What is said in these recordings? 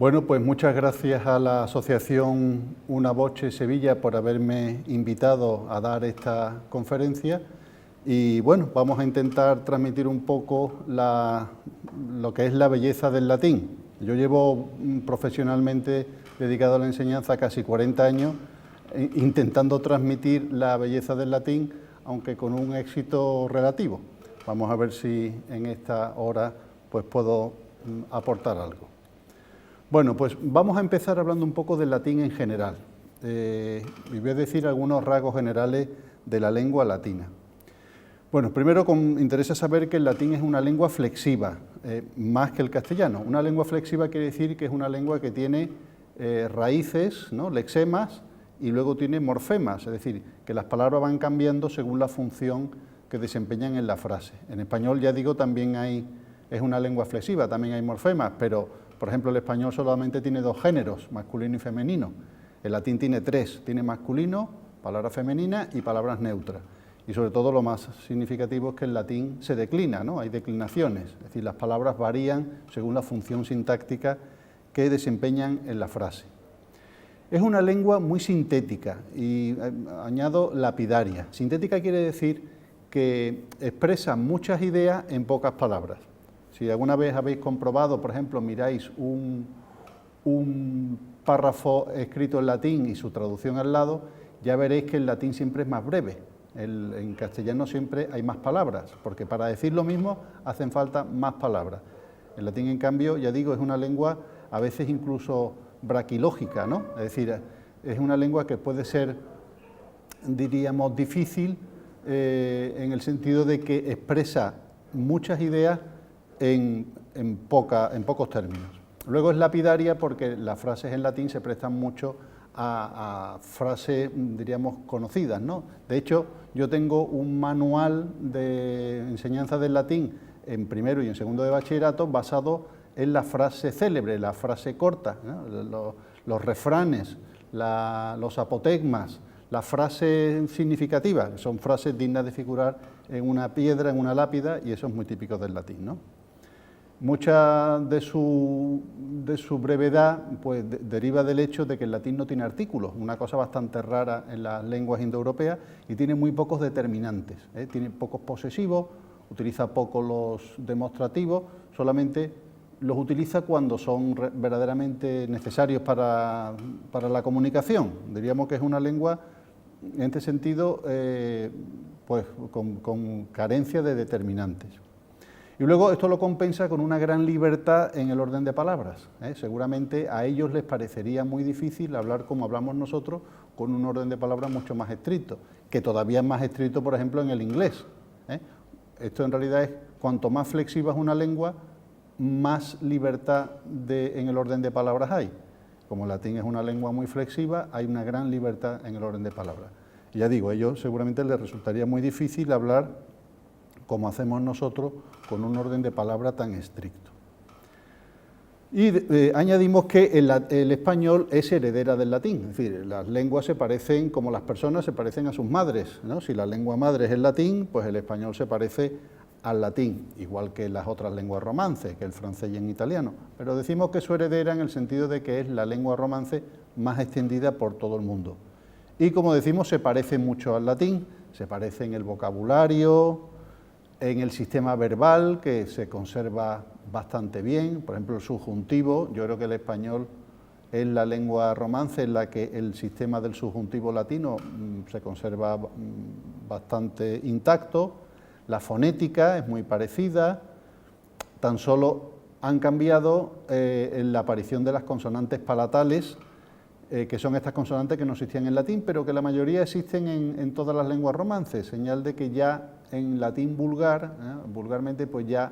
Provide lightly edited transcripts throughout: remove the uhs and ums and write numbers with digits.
Bueno, pues muchas gracias a la Asociación Una Voce Sevilla por haberme invitado a dar esta conferencia y bueno, vamos a intentar transmitir un poco lo que es la belleza del latín. Yo llevo profesionalmente dedicado a la enseñanza casi 40 años intentando transmitir la belleza del latín, aunque con un éxito relativo. Vamos a ver si en esta hora pues puedo aportar algo. Bueno, pues vamos a empezar hablando un poco del latín en general. Y voy a decir algunos rasgos generales de la lengua latina. Bueno, primero interesa saber que el latín es una lengua flexiva, más que el castellano. Una lengua flexiva quiere decir que es una lengua que tiene raíces, ¿no?, lexemas, y luego tiene morfemas, es decir, que las palabras van cambiando según la función que desempeñan en la frase. En español, ya digo, también es una lengua flexiva, también hay morfemas, pero, por ejemplo, el español solamente tiene dos géneros, masculino y femenino. El latín tiene tres, tiene masculino, palabras femeninas y palabras neutras. Y sobre todo lo más significativo es que el latín se declina, ¿no? Hay declinaciones, es decir, las palabras varían según la función sintáctica que desempeñan en la frase. Es una lengua muy sintética y añado lapidaria. Sintética quiere decir que expresa muchas ideas en pocas palabras. Si alguna vez habéis comprobado, por ejemplo, miráis un párrafo escrito en latín y su traducción al lado, ya veréis que el latín siempre es más breve. En castellano siempre hay más palabras, porque para decir lo mismo hacen falta más palabras. El latín, en cambio, ya digo, es una lengua a veces incluso braquilógica, ¿no? Es decir, es una lengua que puede ser, diríamos, difícil en el sentido de que expresa muchas ideas en pocos términos. Luego es lapidaria porque las frases en latín se prestan mucho a frases, diríamos, conocidas, ¿no? De hecho, yo tengo un manual de enseñanza del latín en primero y en segundo de bachillerato basado en la frase célebre, la frase corta, ¿no? Los refranes, los apotegmas, las frases significativas, son frases dignas de figurar en una piedra, en una lápida, y eso es muy típico del latín, ¿no? Mucha de su brevedad pues, deriva del hecho de que el latín no tiene artículos, una cosa bastante rara en las lenguas indoeuropeas, y tiene muy pocos determinantes, tiene pocos posesivos, utiliza poco los demostrativos, solamente los utiliza cuando son verdaderamente necesarios para la comunicación. Diríamos que es una lengua, en este sentido, pues con carencia de determinantes. Y luego esto lo compensa con una gran libertad en el orden de palabras. Seguramente a ellos les parecería muy difícil hablar como hablamos nosotros, con un orden de palabras mucho más estricto, que todavía es más estricto, por ejemplo, en el inglés. Esto en realidad es, cuanto más flexiva es una lengua, más libertad en el orden de palabras hay. Como el latín es una lengua muy flexiva, hay una gran libertad en el orden de palabras. Y ya digo, a ellos seguramente les resultaría muy difícil hablar como hacemos nosotros, con un orden de palabra tan estricto. Y añadimos que el español es heredera del latín, es decir, las lenguas se parecen, como las personas se parecen a sus madres, ¿no? Si la lengua madre es el latín, pues el español se parece al latín, igual que las otras lenguas romances, que el francés y el italiano, pero decimos que es su heredera en el sentido de que es la lengua romance más extendida por todo el mundo. Y como decimos, se parece mucho al latín, se parece en el vocabulario, en el sistema verbal, que se conserva bastante bien, por ejemplo el subjuntivo. Yo creo que el español es la lengua romance en la que el sistema del subjuntivo latino se conserva bastante intacto. La fonética es muy parecida, tan solo han cambiado en la aparición de las consonantes palatales, que son estas consonantes que no existían en latín, pero que la mayoría existen en todas las lenguas romances, señal de que ya en latín vulgar, vulgarmente, pues ya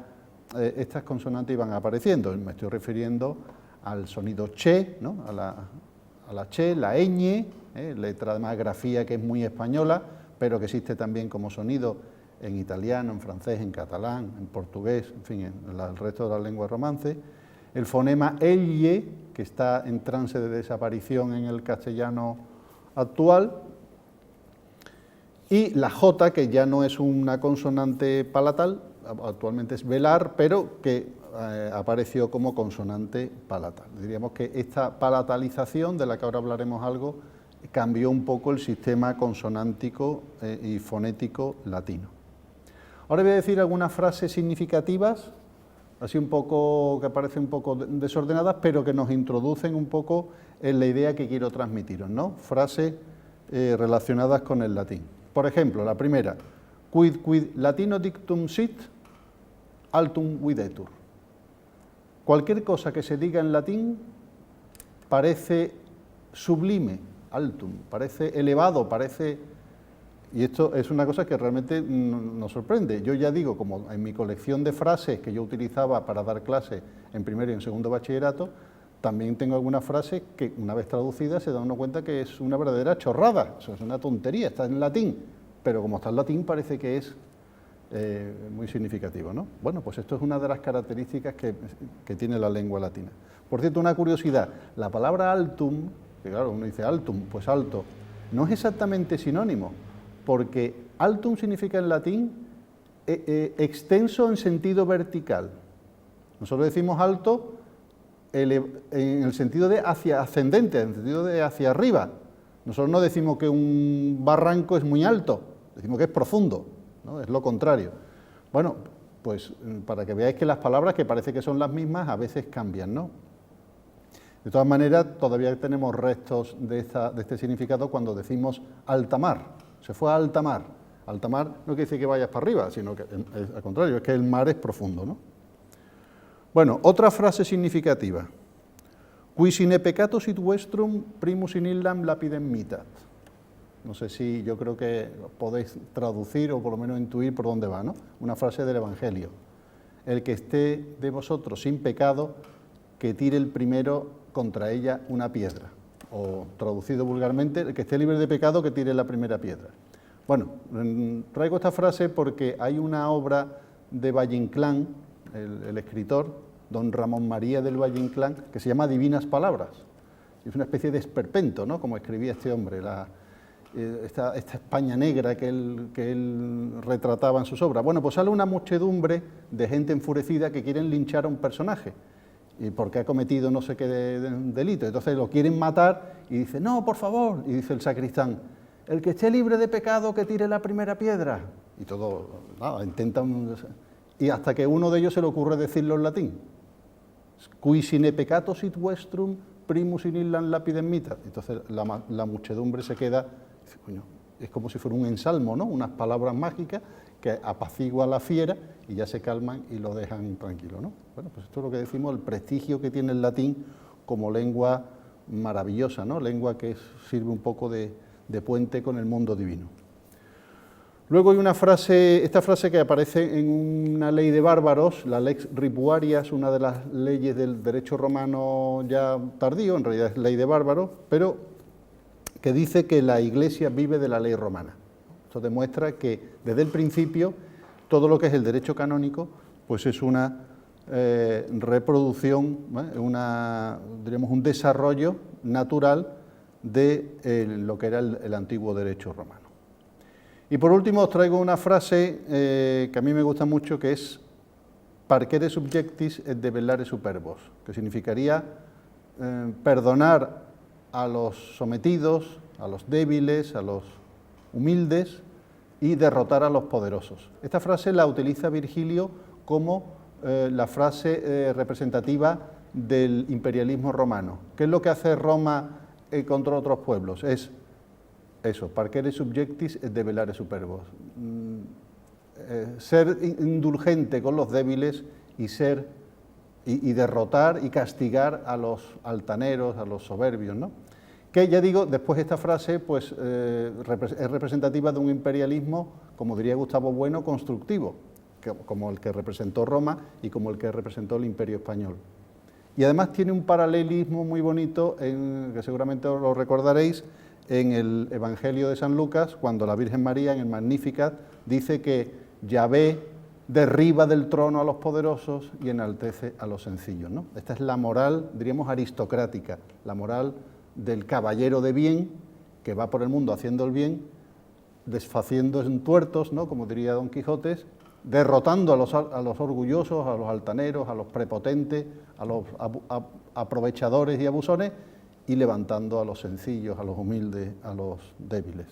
estas consonantes iban apareciendo. Me estoy refiriendo al sonido che, ¿no? a la che, la ñ, letra además grafía que es muy española, pero que existe también como sonido en italiano, en francés, en catalán, en portugués, en fin, en el resto de las lenguas romances. El fonema elle, que está en trance de desaparición en el castellano actual, y la J, que ya no es una consonante palatal, actualmente es velar, pero que apareció como consonante palatal. Diríamos que esta palatalización, de la que ahora hablaremos algo, cambió un poco el sistema consonántico y fonético latino. Ahora voy a decir algunas frases significativas, así un poco, que parecen un poco desordenadas, pero que nos introducen un poco en la idea que quiero transmitiros, ¿no? Frases relacionadas con el latín. Por ejemplo, la primera, quid latino dictum sit, altum videtur. Cualquier cosa que se diga en latín parece sublime, altum, parece elevado, parece... Y esto es una cosa que realmente nos sorprende. Yo ya digo, como en mi colección de frases que yo utilizaba para dar clases en primero y en segundo bachillerato, también tengo algunas frases que una vez traducidas se da uno cuenta que es una verdadera chorrada, eso es una tontería, está en latín, pero como está en latín parece que es muy significativo, ¿no? Bueno, pues esto es una de las características que tiene la lengua latina. Por cierto, una curiosidad, la palabra altum, que claro, uno dice altum, pues alto, no es exactamente sinónimo, porque altum significa en latín extenso en sentido vertical. Nosotros decimos alto en el sentido de hacia ascendente, en el sentido de hacia arriba. Nosotros no decimos que un barranco es muy alto, decimos que es profundo, ¿no? Es lo contrario. Bueno, pues para que veáis que las palabras, que parece que son las mismas, a veces cambian, ¿no? De todas maneras, todavía tenemos restos de este significado cuando decimos alta mar. Se fue a alta mar. Alta mar no quiere decir que vayas para arriba, sino que al contrario, es que el mar es profundo, ¿no? Bueno, otra frase significativa. Qui sine peccato sit vestrum primus in illam lapidem mitat. No sé si yo creo que podéis traducir o por lo menos intuir por dónde va, ¿no? Una frase del Evangelio. El que esté de vosotros sin pecado, que tire el primero contra ella una piedra. O traducido vulgarmente, el que esté libre de pecado, que tire la primera piedra. Bueno, traigo esta frase porque hay una obra de Valle Inclán, el escritor, don Ramón María del Valle Inclán, que se llama Divinas Palabras. Es una especie de esperpento, ¿no?, como escribía este hombre, esta España negra que él retrataba en sus obras. Bueno, pues sale una muchedumbre de gente enfurecida que quieren linchar a un personaje, y porque ha cometido no sé qué delito. Entonces lo quieren matar y dice, no, por favor, y dice el sacristán, el que esté libre de pecado que tire la primera piedra. Y todo, nada, intentan... Y hasta que uno de ellos se le ocurre decirlo en latín. Qui sine peccato sit vestrum primus in illam lapidem mitat. Entonces la muchedumbre se queda, dice, coño, es como si fuera un ensalmo, ¿no? Unas palabras mágicas que apacigua a la fiera y ya se calman y lo dejan tranquilo, ¿no? Bueno, pues esto es lo que decimos, el prestigio que tiene el latín como lengua maravillosa, ¿no? Lengua que sirve un poco de puente con el mundo divino. Luego hay una frase, esta frase que aparece en una ley de bárbaros, la Lex Ripuarias, una de las leyes del derecho romano ya tardío, en realidad es ley de bárbaros, pero que dice que la Iglesia vive de la ley romana. Esto demuestra que desde el principio todo lo que es el derecho canónico pues es una reproducción, diríamos un desarrollo natural de lo que era el antiguo derecho romano. Y por último os traigo una frase que a mí me gusta mucho, que es parcere subjectis et debellare superbos, que significaría perdonar a los sometidos, a los débiles, a los humildes y derrotar a los poderosos. Esta frase la utiliza Virgilio como la frase representativa del imperialismo romano. ¿Qué es lo que hace Roma contra otros pueblos? Es eso, parcere subjectis et debellare superbos. Ser indulgente con los débiles y derrotar y castigar a los altaneros, a los soberbios, ¿no? Que ya digo, después esta frase pues, es representativa de un imperialismo, como diría Gustavo Bueno, constructivo, como el que representó Roma y como el que representó el Imperio Español. Y además tiene un paralelismo muy bonito, que seguramente os lo recordaréis, en el Evangelio de San Lucas, cuando la Virgen María, en el Magnificat, dice que Yahvé derriba del trono a los poderosos y enaltece a los sencillos, ¿no? Esta es la moral, diríamos, aristocrática, la moral del caballero de bien, que va por el mundo haciendo el bien, desfaciendo en tuertos, ¿no?, como diría Don Quijote, derrotando a los orgullosos, a los altaneros, a los prepotentes, a los aprovechadores y abusones, y levantando a los sencillos, a los humildes, a los débiles.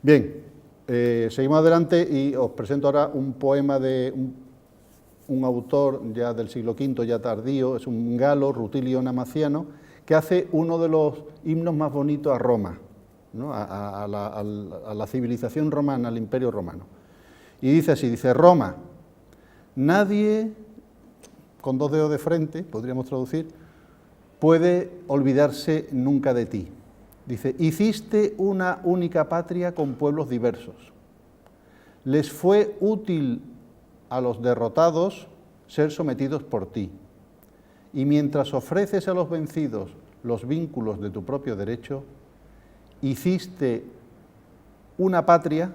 Bien, seguimos adelante y os presento ahora un poema de un autor ya del siglo V, ya tardío, es un galo, Rutilio Namaciano, que hace uno de los himnos más bonitos a Roma, ¿no? a la civilización romana, al imperio romano. Y dice así, dice: Roma, nadie, con dos dedos de frente, podríamos traducir, puede olvidarse nunca de ti. Dice: hiciste una única patria con pueblos diversos. Les fue útil a los derrotados ser sometidos por ti. Y mientras ofreces a los vencidos los vínculos de tu propio derecho, hiciste una patria,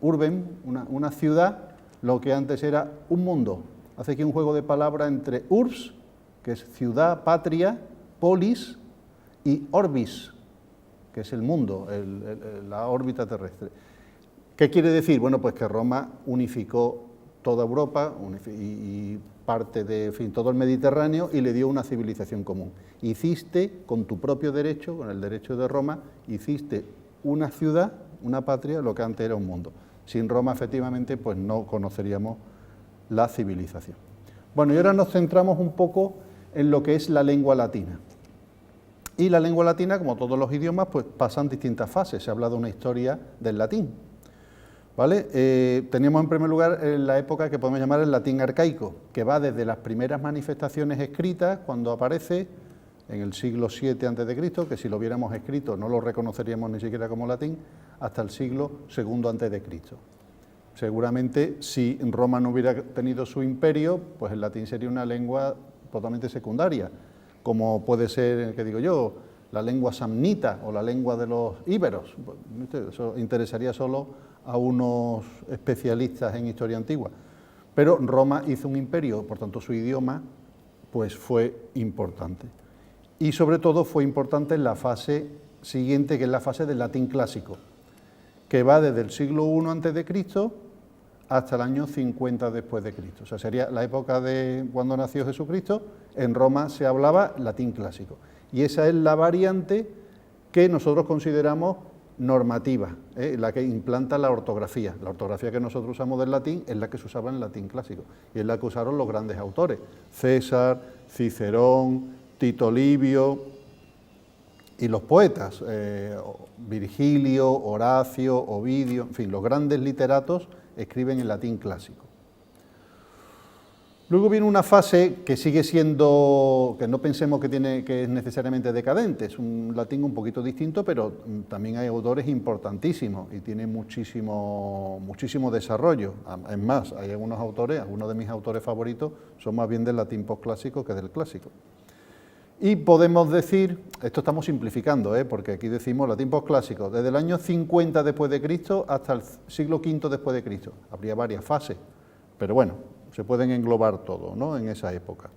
urbem, una ciudad, lo que antes era un mundo. Hace aquí un juego de palabras entre urbs, que es ciudad, patria, polis, y orbis, que es el mundo, la órbita terrestre. ¿Qué quiere decir? Bueno, pues que Roma unificó toda Europa y parte de, en fin, todo el Mediterráneo, y le dio una civilización común. Hiciste, con tu propio derecho, con el derecho de Roma, hiciste una ciudad, una patria, lo que antes era un mundo. Sin Roma, efectivamente, pues no conoceríamos la civilización. Bueno, y ahora nos centramos un poco en lo que es la lengua latina. Y la lengua latina, como todos los idiomas, pues pasan distintas fases. Se habla de una historia del latín, ¿vale? Tenemos en primer lugar la época que podemos llamar el latín arcaico, que va desde las primeras manifestaciones escritas, cuando aparece en el siglo VII a.C., que si lo hubiéramos escrito no lo reconoceríamos ni siquiera como latín, hasta el siglo II a.C. Seguramente, si Roma no hubiera tenido su imperio, pues el latín sería una lengua totalmente secundaria, como puede ser, ¿qué digo yo?, la lengua samnita o la lengua de los íberos. Eso interesaría solo a unos especialistas en historia antigua. Pero Roma hizo un imperio, por tanto su idioma pues fue importante. Y sobre todo fue importante en la fase siguiente, que es la fase del latín clásico, que va desde el siglo I a.C. hasta el año 50 después de Cristo. O sea, sería la época de cuando nació Jesucristo. En Roma se hablaba latín clásico. Y esa es la variante que nosotros consideramos normativa, la que implanta la ortografía. La ortografía que nosotros usamos del latín es la que se usaba en el latín clásico, y es la que usaron los grandes autores: César, Cicerón, Tito Livio y los poetas, Virgilio, Horacio, Ovidio, en fin, los grandes literatos escriben en latín clásico. Luego viene una fase que sigue siendo, que no pensemos que es necesariamente decadente, es un latín un poquito distinto, pero también hay autores importantísimos y tiene muchísimo desarrollo. Es más, hay algunos autores, algunos de mis autores favoritos son más bien del latín posclásico que del clásico. Y podemos decir, esto estamos simplificando, porque aquí decimos latín posclásico, desde el año 50 después de Cristo hasta el siglo V después de Cristo. Habría varias fases, pero bueno, se pueden englobar todo, ¿no?, en esa época.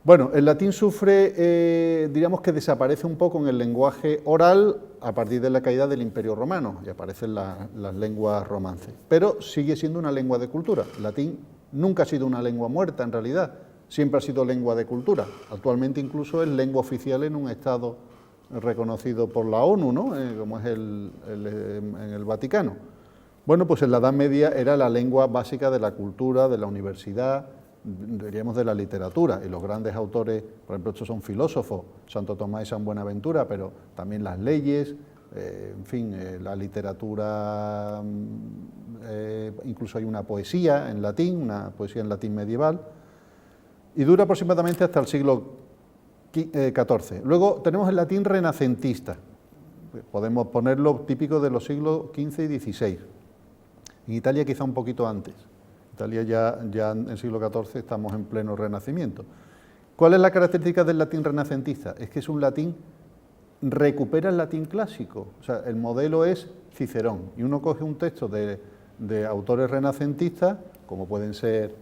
Bueno, el latín sufre, diríamos que desaparece un poco en el lenguaje oral a partir de la caída del Imperio Romano, y aparecen las lenguas romances, pero sigue siendo una lengua de cultura. El latín nunca ha sido una lengua muerta, en realidad, siempre ha sido lengua de cultura. Actualmente incluso es lengua oficial en un estado reconocido por la ONU, ¿no?, como es en el Vaticano. Bueno, pues en la Edad Media era la lengua básica de la cultura, de la universidad, diríamos de la literatura, y los grandes autores, por ejemplo, estos son filósofos, Santo Tomás y San Buenaventura, pero también las leyes, en fin, la literatura, incluso hay una poesía en latín, una poesía en latín medieval, y dura aproximadamente hasta el siglo XIV. Luego tenemos el latín renacentista, podemos ponerlo típico de los siglos XV y XVI. En Italia quizá un poquito antes. En Italia ya en el siglo XIV estamos en pleno Renacimiento. ¿Cuál es la característica del latín renacentista? Es que es un latín, recupera el latín clásico. O sea, el modelo es Cicerón. Y uno coge un texto de autores renacentistas, como pueden ser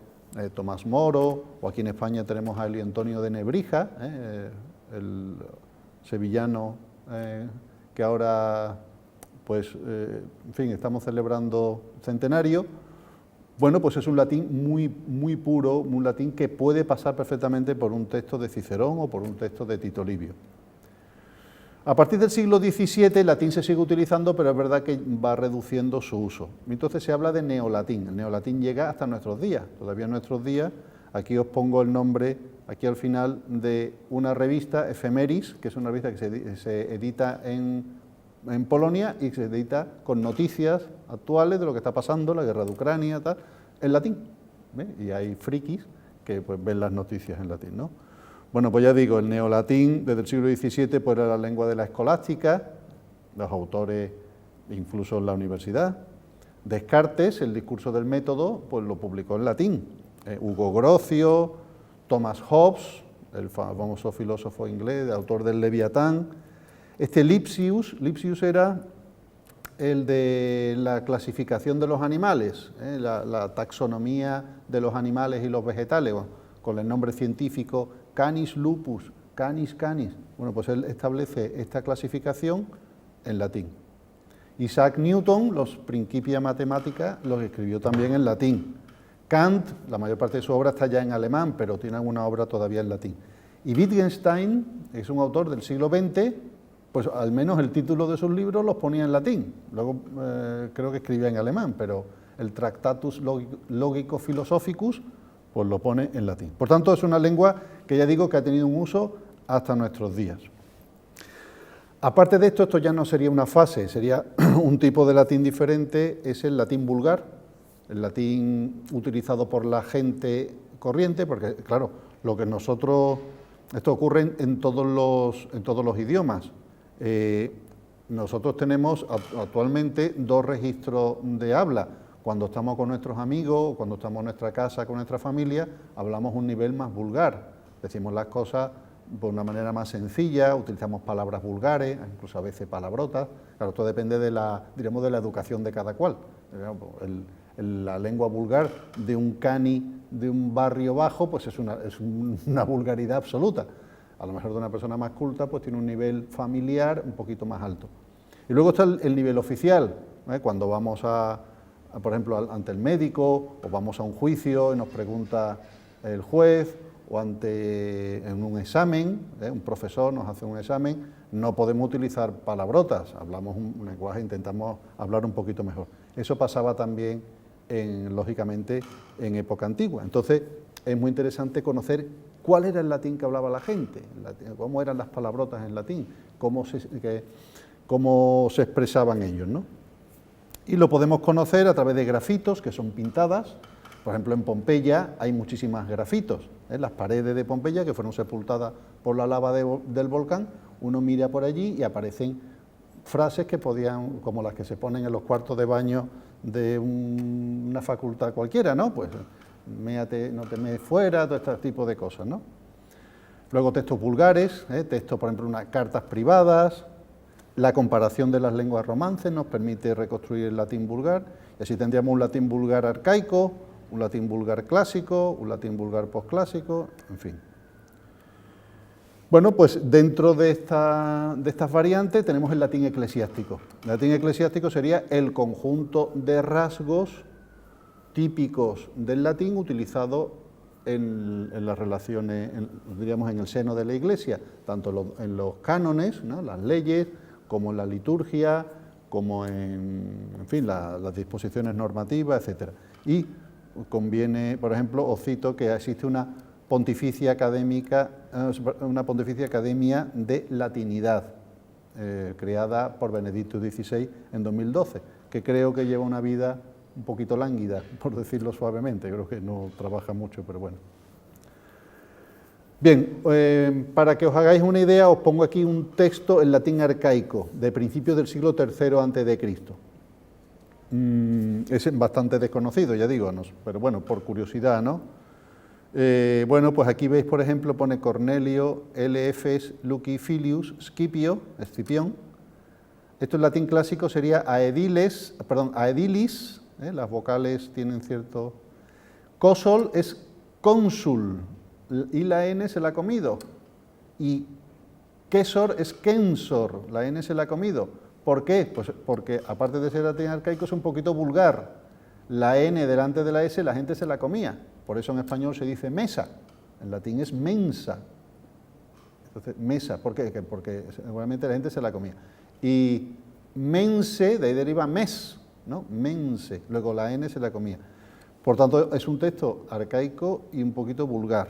Tomás Moro, o aquí en España tenemos a Elio Antonio de Nebrija, el sevillano que ahora pues, en fin, estamos celebrando centenario. Bueno, pues es un latín muy puro, un latín que puede pasar perfectamente por un texto de Cicerón o por un texto de Tito Livio. A partir del siglo XVII el latín se sigue utilizando, pero es verdad que va reduciendo su uso. Entonces se habla de neolatín. El neolatín llega hasta nuestros días. Todavía en nuestros días, aquí os pongo el nombre, aquí al final, de una revista, Ephemeris, que es una revista que se edita en Polonia y se edita con noticias actuales de lo que está pasando, la guerra de Ucrania, tal, en latín. ¿Ve? Y hay frikis que pues, ven las noticias en latín, ¿no? Bueno, pues ya digo, el neolatín desde el siglo XVII pues, era la lengua de la escolástica, los autores incluso en la universidad. Descartes, el discurso del método, pues lo publicó en latín. Hugo Grocio, Thomas Hobbes, el famoso filósofo inglés, autor del Leviatán. Lipsius era el de la clasificación de los animales, la taxonomía de los animales y los vegetales, con el nombre científico Canis lupus, Canis canis. Bueno, pues él establece esta clasificación en latín. Isaac Newton, los Principia Mathematica, los escribió también en latín. Kant, la mayor parte de su obra está ya en alemán, pero tiene alguna obra todavía en latín. Y Wittgenstein es un autor del siglo XX, pues al menos el título de sus libros los ponía en latín. Luego creo que escribía en alemán, pero el Tractatus Logico-Philosophicus pues lo pone en latín. Por tanto, es una lengua que ya digo que ha tenido un uso hasta nuestros días. Aparte de esto ya no sería una fase, sería un tipo de latín diferente, es el latín vulgar, el latín utilizado por la gente corriente, porque claro, lo que esto ocurre en todos los idiomas. Nosotros tenemos actualmente 2 registros de habla. Cuando estamos con nuestros amigos, cuando estamos en nuestra casa, con nuestra familia, hablamos un nivel más vulgar. Decimos las cosas de una manera más sencilla, utilizamos palabras vulgares, incluso a veces palabrotas. Claro, todo depende de la educación de cada cual. La lengua vulgar de un cani de un barrio bajo, pues es una vulgaridad absoluta. A lo mejor de una persona más culta, pues tiene un nivel familiar un poquito más alto. Y luego está el nivel oficial, cuando vamos por ejemplo, ante el médico, o vamos a un juicio y nos pregunta el juez, o en un examen, un profesor nos hace un examen, no podemos utilizar palabrotas, hablamos un lenguaje, intentamos hablar un poquito mejor. Eso pasaba también, lógicamente, en época antigua. Entonces, es muy interesante conocer cuál era el latín que hablaba la gente, cómo eran las palabrotas en latín, cómo se expresaban ellos, ¿no? Y lo podemos conocer a través de grafitos, que son pintadas. Por ejemplo, en Pompeya hay muchísimas grafitos. Las paredes de Pompeya, que fueron sepultadas por la lava del volcán, uno mira por allí y aparecen frases que podían, como las que se ponen en los cuartos de baño de una facultad cualquiera, ¿no? Pues, méate, no te mees fuera, todo este tipo de cosas, ¿no? Luego textos vulgares, textos, por ejemplo, unas cartas privadas. La comparación de las lenguas romances nos permite reconstruir el latín vulgar, y así tendríamos un latín vulgar arcaico, un latín vulgar clásico, un latín vulgar posclásico, en fin. Bueno, pues dentro de estas variantes tenemos el latín eclesiástico. El latín eclesiástico sería el conjunto de rasgos típicos del latín utilizado en las relaciones, diríamos, en el seno de la Iglesia, tanto en los cánones, ¿no?, las leyes, como en la liturgia, como en fin, las disposiciones normativas, etcétera. Y conviene, por ejemplo, os cito que existe una pontificia academia de latinidad, creada por Benedicto XVI en 2012, que creo que lleva una vida un poquito lánguida, por decirlo suavemente, creo que no trabaja mucho, pero bueno. Bien, para que os hagáis una idea, os pongo aquí un texto en latín arcaico, de principios del siglo III a.C. Es bastante desconocido, ya digo, pero bueno, por curiosidad, ¿no? Bueno, pues aquí veis, por ejemplo, pone Cornelio L.F. Luci Filius Scipio, Escipión. Esto en latín clásico sería aedilis, las vocales tienen cierto... Cósol es cónsul, y la N se la ha comido. Y quesor es kensor, la N se la ha comido. ¿Por qué? Pues porque aparte de ser latín arcaico es un poquito vulgar. La N delante de la S la gente se la comía, por eso en español se dice mesa, en latín es mensa. Entonces, mesa, ¿por qué? Porque seguramente la gente se la comía. Y mense, de ahí deriva mes, ¿no? Mense, luego la N se la comía. Por tanto, es un texto arcaico y un poquito vulgar,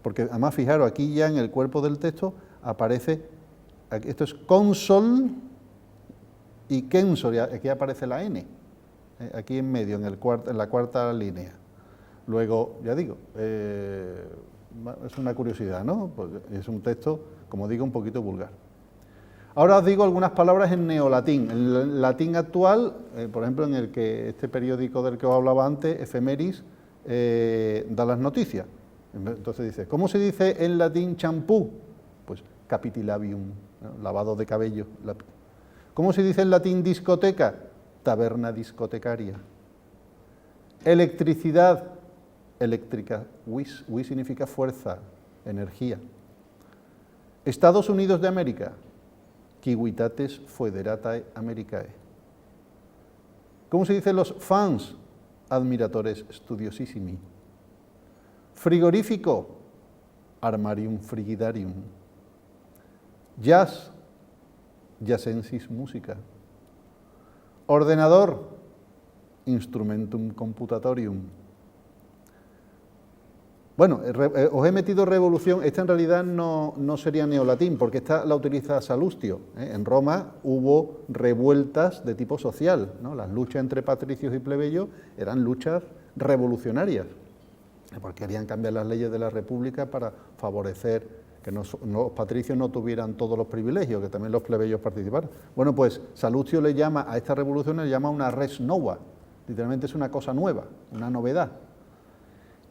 porque además, fijaros, aquí ya en el cuerpo del texto aparece, esto es consol y kensol, y aquí aparece la N, aquí en medio, en la cuarta línea. Luego, ya digo, es una curiosidad, ¿no? Pues es un texto, como digo, un poquito vulgar. Ahora os digo algunas palabras en neolatín. El latín actual, por ejemplo, en el que este periódico del que os hablaba antes, Efemeris, da las noticias. Entonces dice, ¿cómo se dice en latín champú? Pues capitilabium, ¿no? Lavado de cabello. ¿Cómo se dice en latín discoteca? Taberna discotecaria. Electricidad, eléctrica, vis. Vis significa fuerza, energía. Estados Unidos de América, Civitates Foederatae Americae. ¿Cómo se dicen los fans? Admiratores studiosissimi. Frigorífico, armarium frigidarium. Jazz, jazzensis musica. Ordenador, instrumentum computatorium. Bueno, os he metido revolución, esta en realidad no sería neolatín, porque esta la utiliza Salustio. En Roma hubo revueltas de tipo social, ¿no? Las luchas entre patricios y plebeyos eran luchas revolucionarias, porque querían cambiar las leyes de la República para favorecer que los patricios no tuvieran todos los privilegios, que también los plebeyos participaran. Bueno, pues Salustio le llama a esta revolución, le llama una res nova, literalmente es una cosa nueva, una novedad.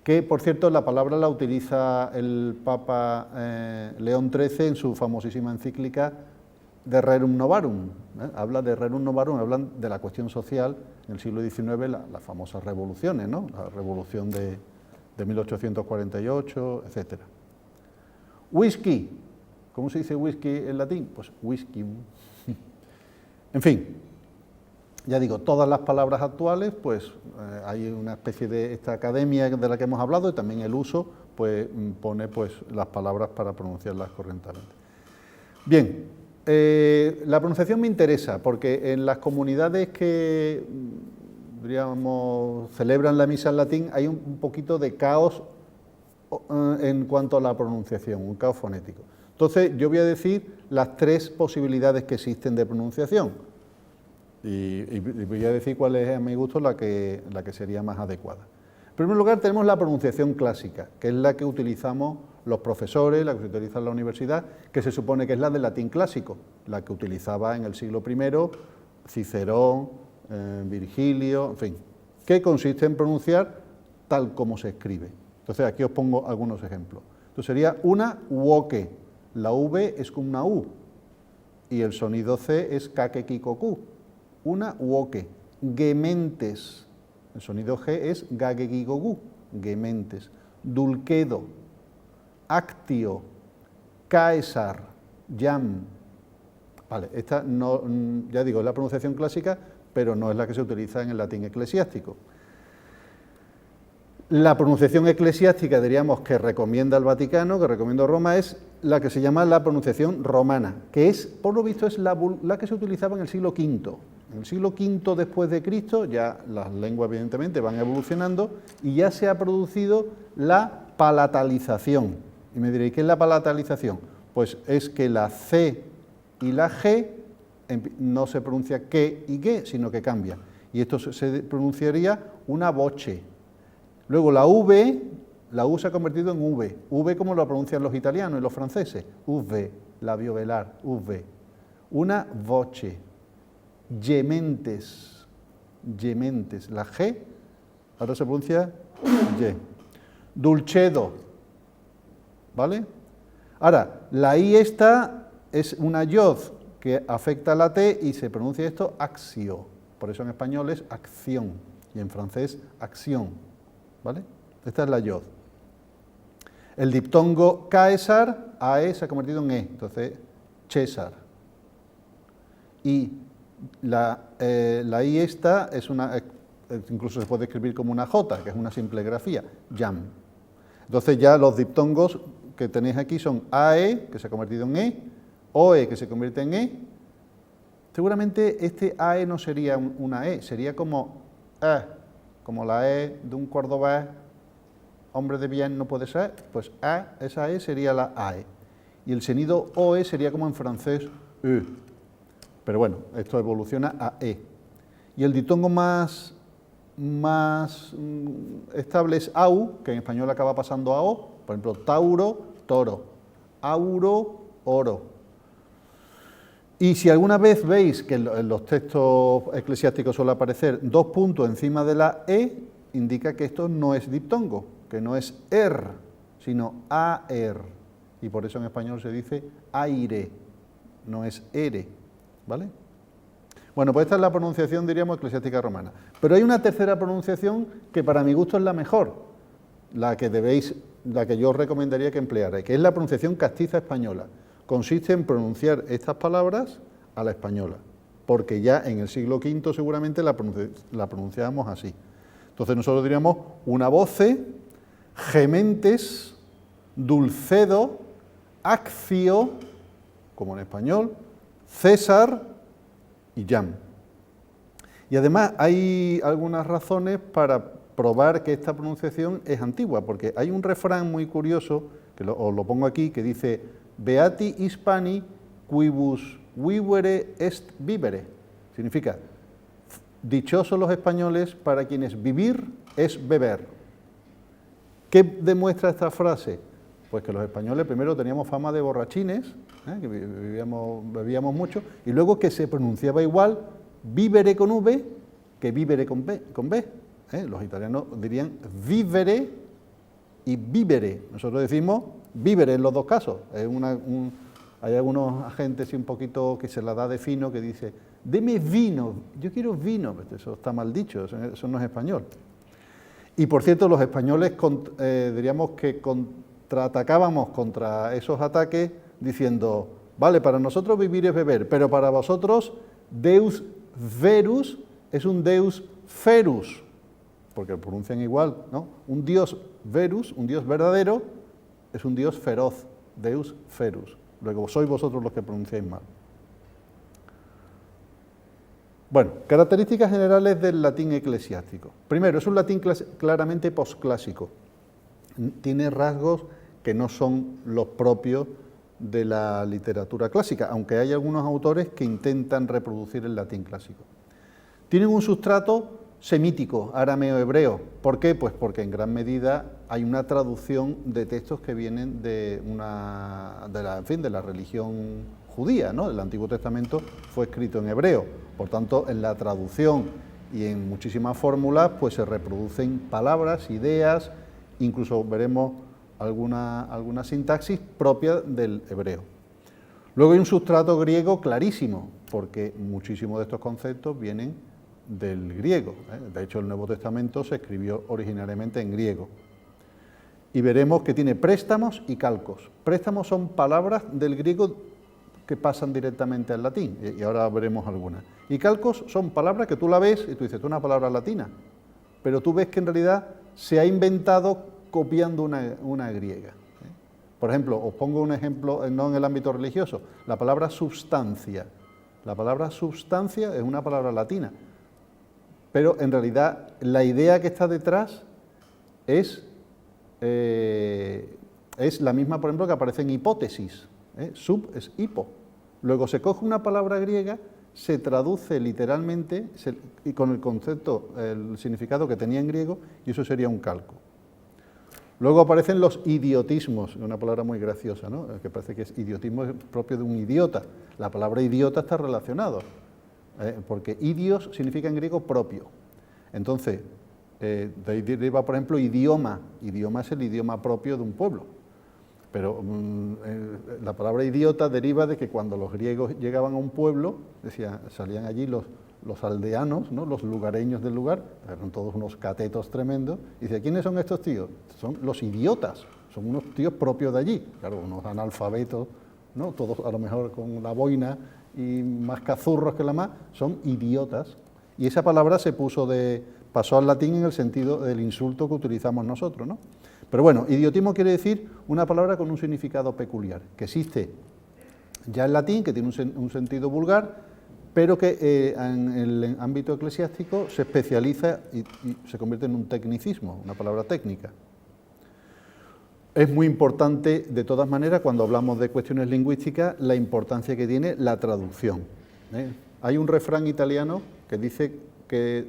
Que, por cierto, la palabra la utiliza el Papa León XIII en su famosísima encíclica de Rerum Novarum. Habla de Rerum Novarum, hablan de la cuestión social en el siglo XIX, las famosas revoluciones, ¿no? La revolución de 1848, etc. Whisky, ¿cómo se dice whisky en latín? Pues whisky. En fin. Ya digo, todas las palabras actuales, pues hay una especie de esta academia de la que hemos hablado y también el uso, pues pone pues las palabras para pronunciarlas correctamente. Bien, la pronunciación me interesa porque en las comunidades que, diríamos, celebran la misa en latín hay un poquito de caos en cuanto a la pronunciación, un caos fonético. Entonces yo voy a decir las tres posibilidades que existen de pronunciación. Y voy a decir cuál es a mi gusto la que sería más adecuada. En primer lugar tenemos la pronunciación clásica, que es la que utilizamos los profesores, la que se utiliza en la universidad, que se supone que es la del latín clásico, la que utilizaba en el siglo I Cicerón, Virgilio, en fin, que consiste en pronunciar tal como se escribe. Entonces aquí os pongo algunos ejemplos. Entonces sería una uoque, la V es con una U, y el sonido C es kakekikoku. Una uoque, gementes, el sonido G es gagegigogu, gementes, dulquedo, actio, caesar, jam. Vale, esta no, ya digo, es la pronunciación clásica, pero no es la que se utiliza en el latín eclesiástico. La pronunciación eclesiástica, diríamos, que recomienda el Vaticano, que recomienda Roma, es la que se llama la pronunciación romana, que es, por lo visto, es la que se utilizaba en el siglo V. En el siglo V después de Cristo, ya las lenguas evidentemente van evolucionando y ya se ha producido la palatalización. Y me diréis, ¿qué es la palatalización? Pues es que la C y la G no se pronuncia que y que, sino que cambia. Y esto se pronunciaría una voce. Luego la V, la U se ha convertido en V. V como lo pronuncian los italianos y los franceses. V, labio velar, V. Una voce. Gementes, gementes. La G ahora se pronuncia Y. Dulcedo, ¿vale? Ahora, la I esta es una yod que afecta a la T y se pronuncia esto axio. Por eso en español es acción y en francés acción, ¿vale? Esta es la yod. El diptongo Caesar, AE se ha convertido en E, entonces César. Y La I esta es incluso se puede escribir como una J, que es una simple grafía, jam. Entonces ya los diptongos que tenéis aquí son AE, que se ha convertido en E, OE, que se convierte en E. Seguramente este AE no sería una E, sería como E, como la E de un cordobés, hombre de bien no puede ser, pues E, esa E sería la AE. Y el sonido OE sería como en francés E. Pero bueno, esto evoluciona a E. Y el diptongo más estable es AU, que en español acaba pasando a O. Por ejemplo, Tauro, toro. Auro, oro. Y si alguna vez veis que en los textos eclesiásticos suele aparecer 2 puntos encima de la E, indica que esto no es diptongo, que no es er, sino aer. Y por eso en español se dice aire, no es ere, ¿vale? Bueno, pues esta es la pronunciación, diríamos, eclesiástica romana. Pero hay una tercera pronunciación que para mi gusto es la mejor, la que yo os recomendaría que emplearais, que es la pronunciación castiza española. Consiste en pronunciar estas palabras a la española, porque ya en el siglo V seguramente la pronunciábamos así. Entonces nosotros diríamos una voce, gementes, dulcedo, accio, como en español, César y jam. Y además hay algunas razones para probar que esta pronunciación es antigua, porque hay un refrán muy curioso, que os lo pongo aquí, que dice Beati Hispani quibus vivere est vivere. Significa, dichosos los españoles para quienes vivir es beber. ¿Qué demuestra esta frase? Pues que los españoles primero teníamos fama de borrachines, que bebíamos mucho, y luego que se pronunciaba igual vivere con V que vivere con B. Los italianos dirían vivere y vivere. Nosotros decimos vivere en los dos casos. Hay algunos agentes un poquito que se la da de fino que dice, deme vino, yo quiero vino. Eso está mal dicho, eso no es español. Y por cierto, los españoles diríamos que contraatacábamos contra esos ataques diciendo, vale, para nosotros vivir es beber, pero para vosotros Deus verus es un Deus ferus, porque lo pronuncian igual, ¿no? Un Dios verus, un Dios verdadero, es un Dios feroz, Deus ferus. Luego sois vosotros los que pronunciáis mal. Bueno, características generales del latín eclesiástico. Primero, es un latín claramente posclásico. Tiene rasgos que no son los propios de la literatura clásica, aunque hay algunos autores que intentan reproducir el latín clásico. Tienen un sustrato semítico, arameo-hebreo. ¿Por qué? Pues porque en gran medida hay una traducción de textos que vienen de la religión judía, ¿no? El Antiguo Testamento fue escrito en hebreo, por tanto, en la traducción y en muchísimas fórmulas, pues se reproducen palabras, ideas, incluso veremos alguna sintaxis propia del hebreo. Luego hay un sustrato griego clarísimo, porque muchísimos de estos conceptos vienen del griego. De hecho, el Nuevo Testamento se escribió originariamente en griego. Y veremos que tiene préstamos y calcos. Préstamos son palabras del griego que pasan directamente al latín, y ahora veremos algunas. Y calcos son palabras que tú la ves y tú dices, esto es una palabra latina, pero tú ves que en realidad se ha inventado copiando una griega. Por ejemplo, os pongo un ejemplo, no en el ámbito religioso, la palabra substancia. La palabra substancia es una palabra latina, pero en realidad la idea que está detrás es la misma, por ejemplo, que aparece en hipótesis. Sub es hipo. Luego se coge una palabra griega, se traduce literalmente y con el concepto, el significado que tenía en griego, y eso sería un calco. Luego aparecen los idiotismos, una palabra muy graciosa, ¿no? Que parece que es idiotismo propio de un idiota. La palabra idiota está relacionado, porque idios significa en griego propio. Entonces, de ahí deriva, por ejemplo, idioma. Idioma es el idioma propio de un pueblo. Pero la palabra idiota deriva de que cuando los griegos llegaban a un pueblo, salían allí los aldeanos, ¿no? Los lugareños del lugar, eran todos unos catetos tremendos, y dice, ¿quiénes son estos tíos? Son los idiotas, son unos tíos propios de allí, claro, unos analfabetos, ¿no? Todos a lo mejor con la boina y más cazurros que la más, son idiotas. Y esa palabra pasó al latín en el sentido del insulto que utilizamos nosotros, ¿no? Pero bueno, idiotismo quiere decir una palabra con un significado peculiar, que existe ya en latín, que tiene un sentido vulgar, pero que en el ámbito eclesiástico se especializa y se convierte en un tecnicismo, una palabra técnica. Es muy importante, de todas maneras, cuando hablamos de cuestiones lingüísticas, la importancia que tiene la traducción. Hay un refrán italiano que dice que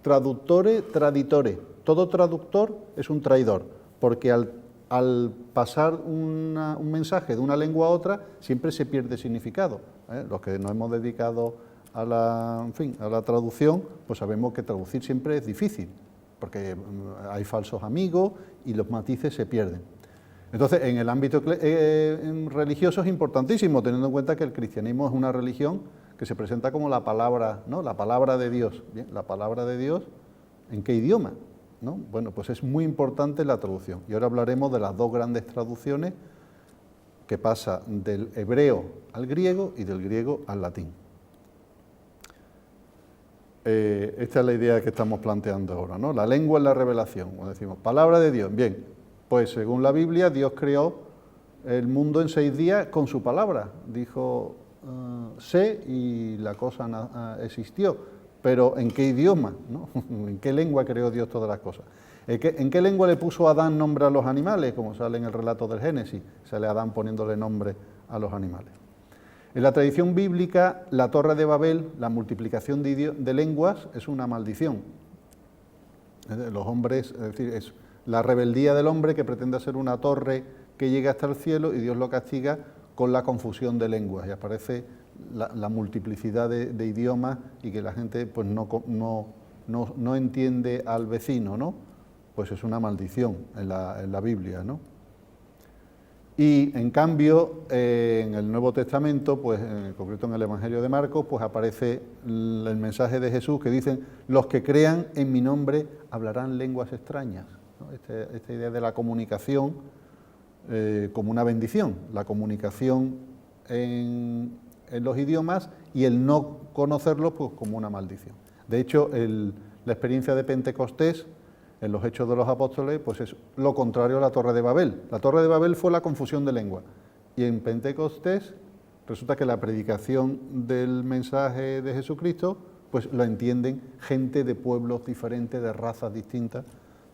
traduttore traditore, todo traductor es un traidor, porque al pasar un mensaje de una lengua a otra, siempre se pierde significado. Los que nos hemos dedicado a la traducción, pues sabemos que traducir siempre es difícil, porque hay falsos amigos y los matices se pierden. Entonces, en el ámbito religioso es importantísimo, teniendo en cuenta que el cristianismo es una religión que se presenta como la palabra, ¿no? La palabra de Dios. Bien, la palabra de Dios, ¿en qué idioma? ¿No? Bueno, pues es muy importante la traducción. Y ahora hablaremos de las dos grandes traducciones, que pasa del hebreo al griego y del griego al latín. Esta es la idea que estamos planteando ahora, ¿no? La lengua es la revelación, como decimos, palabra de Dios. Bien, pues según la Biblia, Dios creó el mundo en 6 días con su palabra. Dijo, sé, y la cosa existió. Pero ¿en qué idioma? ¿No? ¿En qué lengua creó Dios todas las cosas? ¿En qué lengua le puso Adán nombre a los animales? Como sale en el relato del Génesis, sale Adán poniéndole nombre a los animales. En la tradición bíblica, la Torre de Babel, la multiplicación de lenguas, es una maldición. Los hombres, es decir, es la rebeldía del hombre que pretende hacer una torre que llegue hasta el cielo y Dios lo castiga con la confusión de lenguas. Y aparece la multiplicidad de idiomas y que la gente pues no entiende al vecino, ¿no? Pues es una maldición en la Biblia, ¿no? Y en cambio, en el Nuevo Testamento, pues en concreto en el Evangelio de Marcos, pues aparece el mensaje de Jesús que dicen: los que crean en mi nombre hablarán lenguas extrañas, ¿no? Esta idea de la comunicación como una bendición, la comunicación en los idiomas y el no conocerlos pues como una maldición. De hecho, la experiencia de Pentecostés en los Hechos de los Apóstoles pues es lo contrario a la Torre de Babel. La Torre de Babel fue la confusión de lengua y en Pentecostés resulta que la predicación del mensaje de Jesucristo pues lo entienden gente de pueblos diferentes, de razas distintas,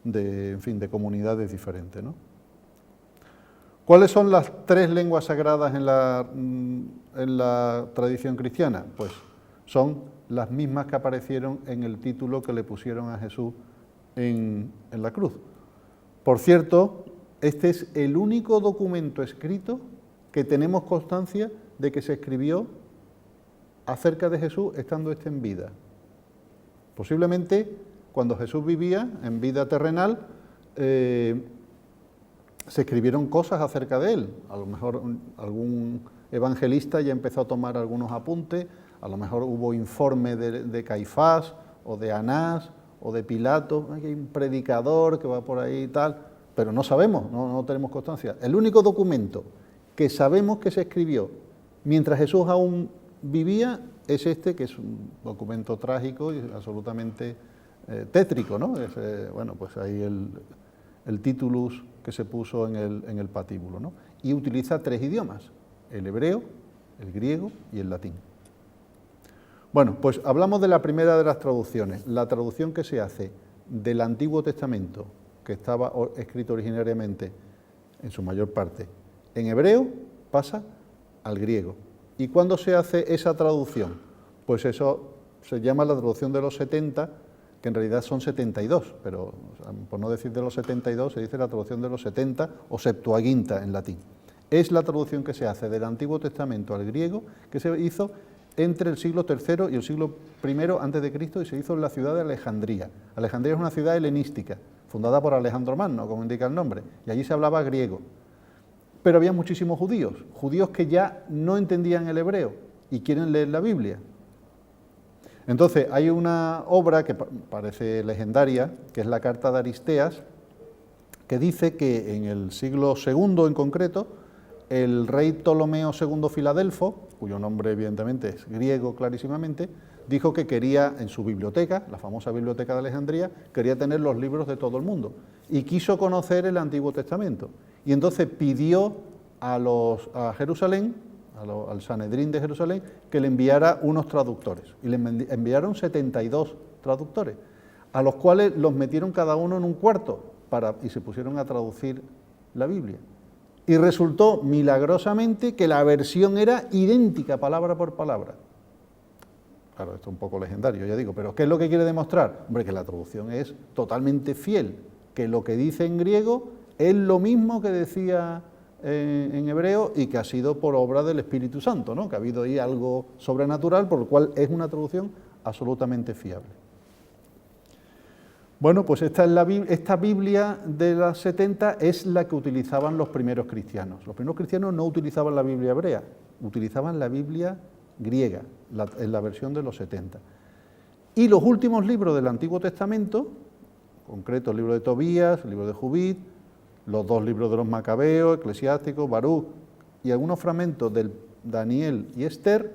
de comunidades diferentes, ¿no? ¿Cuáles son las 3 lenguas sagradas en la tradición cristiana? Pues son las mismas que aparecieron en el título que le pusieron a Jesús en la cruz. Por cierto, este es el único documento escrito que tenemos constancia de que se escribió acerca de Jesús estando en vida. Posiblemente cuando Jesús vivía en vida terrenal, se escribieron cosas acerca de él. A lo mejor algún evangelista ya empezó a tomar algunos apuntes, a lo mejor hubo informe de Caifás o de Anás o de Pilato, hay un predicador que va por ahí y tal, pero no sabemos, no tenemos constancia. El único documento que sabemos que se escribió mientras Jesús aún vivía es este, que es un documento trágico y absolutamente tétrico, ¿no? Bueno, pues ahí el titulus que se puso en el patíbulo, ¿no? Y utiliza 3 idiomas, el hebreo, el griego y el latín. Bueno, pues hablamos de la primera de las traducciones, la traducción que se hace del Antiguo Testamento, que estaba escrito originariamente, en su mayor parte, en hebreo, pasa al griego. ¿Y cuándo se hace esa traducción? Pues eso se llama la traducción de los 70, que en realidad son 72, pero por no decir de los 72, se dice la traducción de los 70 o Septuaginta en latín. Es la traducción que se hace del Antiguo Testamento al griego, que se hizo entre el siglo III y el siglo I antes de Cristo y se hizo en la ciudad de Alejandría. Alejandría es una ciudad helenística, fundada por Alejandro Magno, como indica el nombre, y allí se hablaba griego. Pero había muchísimos judíos que ya no entendían el hebreo y quieren leer la Biblia. Entonces hay una obra que parece legendaria, que es la Carta de Aristeas, que dice que en el siglo II en concreto, el rey Ptolomeo II Filadelfo, cuyo nombre evidentemente es griego clarísimamente, dijo que quería en su biblioteca, la famosa biblioteca de Alejandría, quería tener los libros de todo el mundo y quiso conocer el Antiguo Testamento. Y entonces pidió a Jerusalén, al Sanedrín de Jerusalén, que le enviara unos traductores. Y le enviaron 72 traductores, a los cuales los metieron cada uno en un cuarto y se pusieron a traducir la Biblia. Y resultó milagrosamente que la versión era idéntica, palabra por palabra. Claro, esto es un poco legendario, ya digo, pero ¿qué es lo que quiere demostrar? Hombre, que la traducción es totalmente fiel, que lo que dice en griego es lo mismo que decía en hebreo y que ha sido por obra del Espíritu Santo, ¿no? Que ha habido ahí algo sobrenatural, por lo cual es una traducción absolutamente fiable. Bueno, pues esta Biblia de las 70 es la que utilizaban los primeros cristianos. Los primeros cristianos no utilizaban la Biblia hebrea, utilizaban la Biblia griega, en la versión de los 70. Y los últimos libros del Antiguo Testamento, en concreto el libro de Tobías, el libro de Jubit, los dos libros de los Macabeos, Eclesiásticos, Baruch y algunos fragmentos del Daniel y Esther,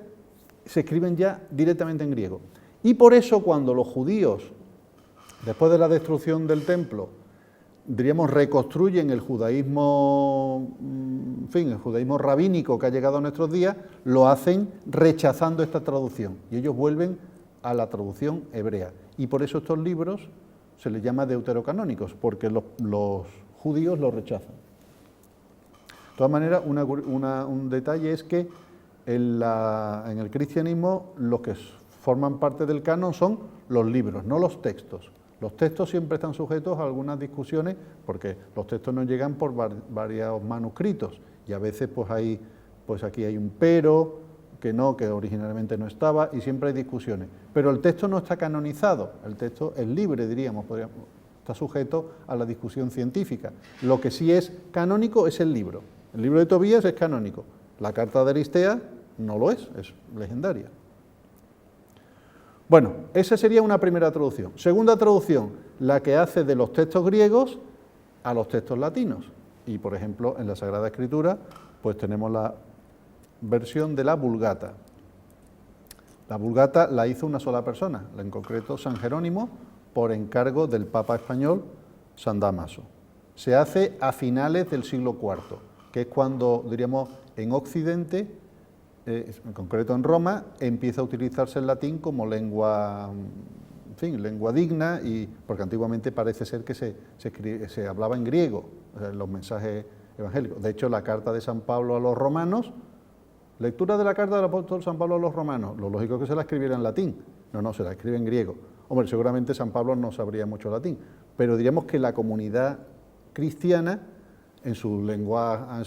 se escriben ya directamente en griego. Y por eso cuando los judíos, después de la destrucción del templo, diríamos, reconstruyen el judaísmo, en fin, el judaísmo rabínico que ha llegado a nuestros días, lo hacen rechazando esta traducción y ellos vuelven a la traducción hebrea. Y por eso estos libros se les llama deuterocanónicos, porque los judíos los rechazan. De todas maneras, un detalle es que en el cristianismo los que forman parte del canon son los libros, no los textos. Los textos siempre están sujetos a algunas discusiones porque los textos nos llegan por varios manuscritos y a veces pues aquí hay un pero, que originalmente no estaba y siempre hay discusiones. Pero el texto no está canonizado, el texto es libre, diríamos, está sujeto a la discusión científica. Lo que sí es canónico es el libro. El libro de Tobías es canónico, la carta de Aristea no lo es legendaria. Bueno, esa sería una primera traducción. Segunda traducción, la que hace de los textos griegos a los textos latinos. Y, por ejemplo, en la Sagrada Escritura, pues tenemos la versión de la Vulgata. La Vulgata la hizo una sola persona, en concreto San Jerónimo, por encargo del Papa español, San Dámaso. Se hace a finales del siglo IV, que es cuando, diríamos, en Occidente, en concreto en Roma, empieza a utilizarse el latín como lengua, en fin, lengua digna, porque antiguamente parece ser que se hablaba en griego, o sea, en los mensajes evangélicos. De hecho, la carta de San Pablo a los romanos, lectura de la carta del apóstol San Pablo a los romanos, lo lógico es que se la escribiera en latín. No, se la escribe en griego. Hombre, seguramente San Pablo no sabría mucho latín, pero diríamos que la comunidad cristiana, en su lengua,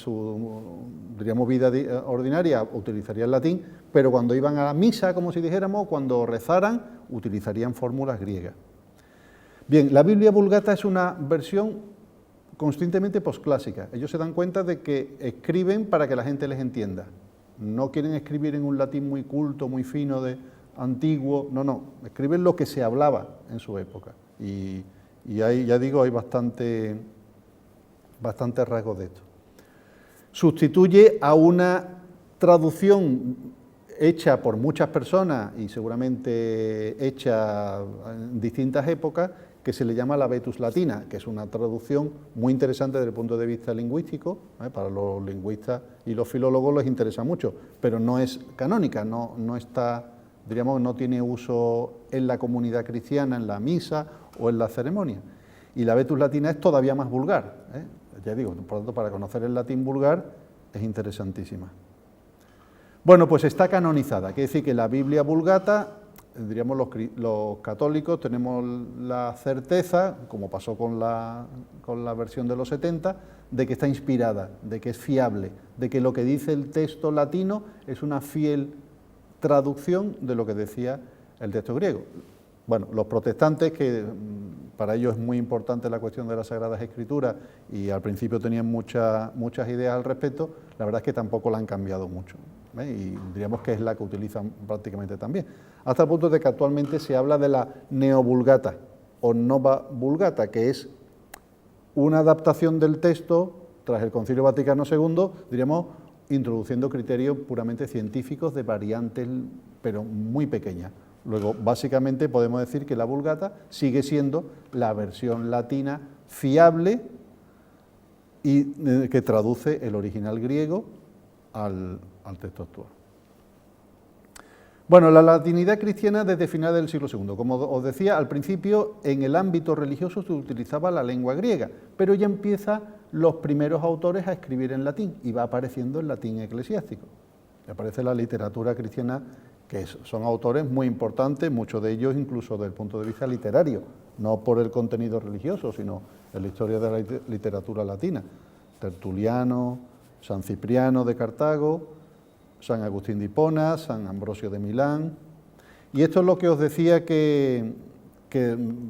diríamos, vida ordinaria, utilizaría el latín, pero cuando iban a la misa, como si dijéramos, cuando rezaran, utilizarían fórmulas griegas. Bien, la Biblia Vulgata es una versión constantemente posclásica. Ellos se dan cuenta de que escriben para que la gente les entienda. No quieren escribir en un latín muy culto, muy fino, antiguo, no, escriben lo que se hablaba en su época. Y ahí, ya digo, hay bastante rasgos de esto. Sustituye a una traducción hecha por muchas personas y seguramente hecha en distintas épocas, que se le llama la Vetus Latina, que es una traducción muy interesante desde el punto de vista lingüístico, para los lingüistas y los filólogos les interesa mucho, pero no es canónica, no está, diríamos, no tiene uso en la comunidad cristiana, en la misa o en la ceremonia. Y la Vetus Latina es todavía más vulgar, ya digo, por lo tanto, para conocer el latín vulgar es interesantísima. Bueno, pues está canonizada, quiere decir que la Biblia Vulgata, diríamos los católicos, tenemos la certeza, como pasó con la versión de los 70, de que está inspirada, de que es fiable, de que lo que dice el texto latino es una fiel traducción de lo que decía el texto griego. Bueno, los protestantes, que para ellos es muy importante la cuestión de las Sagradas Escrituras y al principio tenían muchas ideas al respecto, la verdad es que tampoco la han cambiado mucho, y diríamos que es la que utilizan prácticamente también, hasta el punto de que actualmente se habla de la Neovulgata o Nova Vulgata, que es una adaptación del texto tras el Concilio Vaticano II, diríamos, introduciendo criterios puramente científicos de variantes, pero muy pequeñas. Luego, básicamente, podemos decir que la Vulgata sigue siendo la versión latina fiable y que traduce el original griego al texto actual. Bueno, la latinidad cristiana desde finales del siglo II. Como os decía, al principio en el ámbito religioso se utilizaba la lengua griega, pero ya empiezan los primeros autores a escribir en latín y va apareciendo el latín eclesiástico. Y aparece la literatura cristiana, que son autores muy importantes, muchos de ellos incluso desde el punto de vista literario, no por el contenido religioso, sino en la historia de la literatura latina. Tertuliano, San Cipriano de Cartago, San Agustín de Hipona, San Ambrosio de Milán. Y esto es lo que os decía que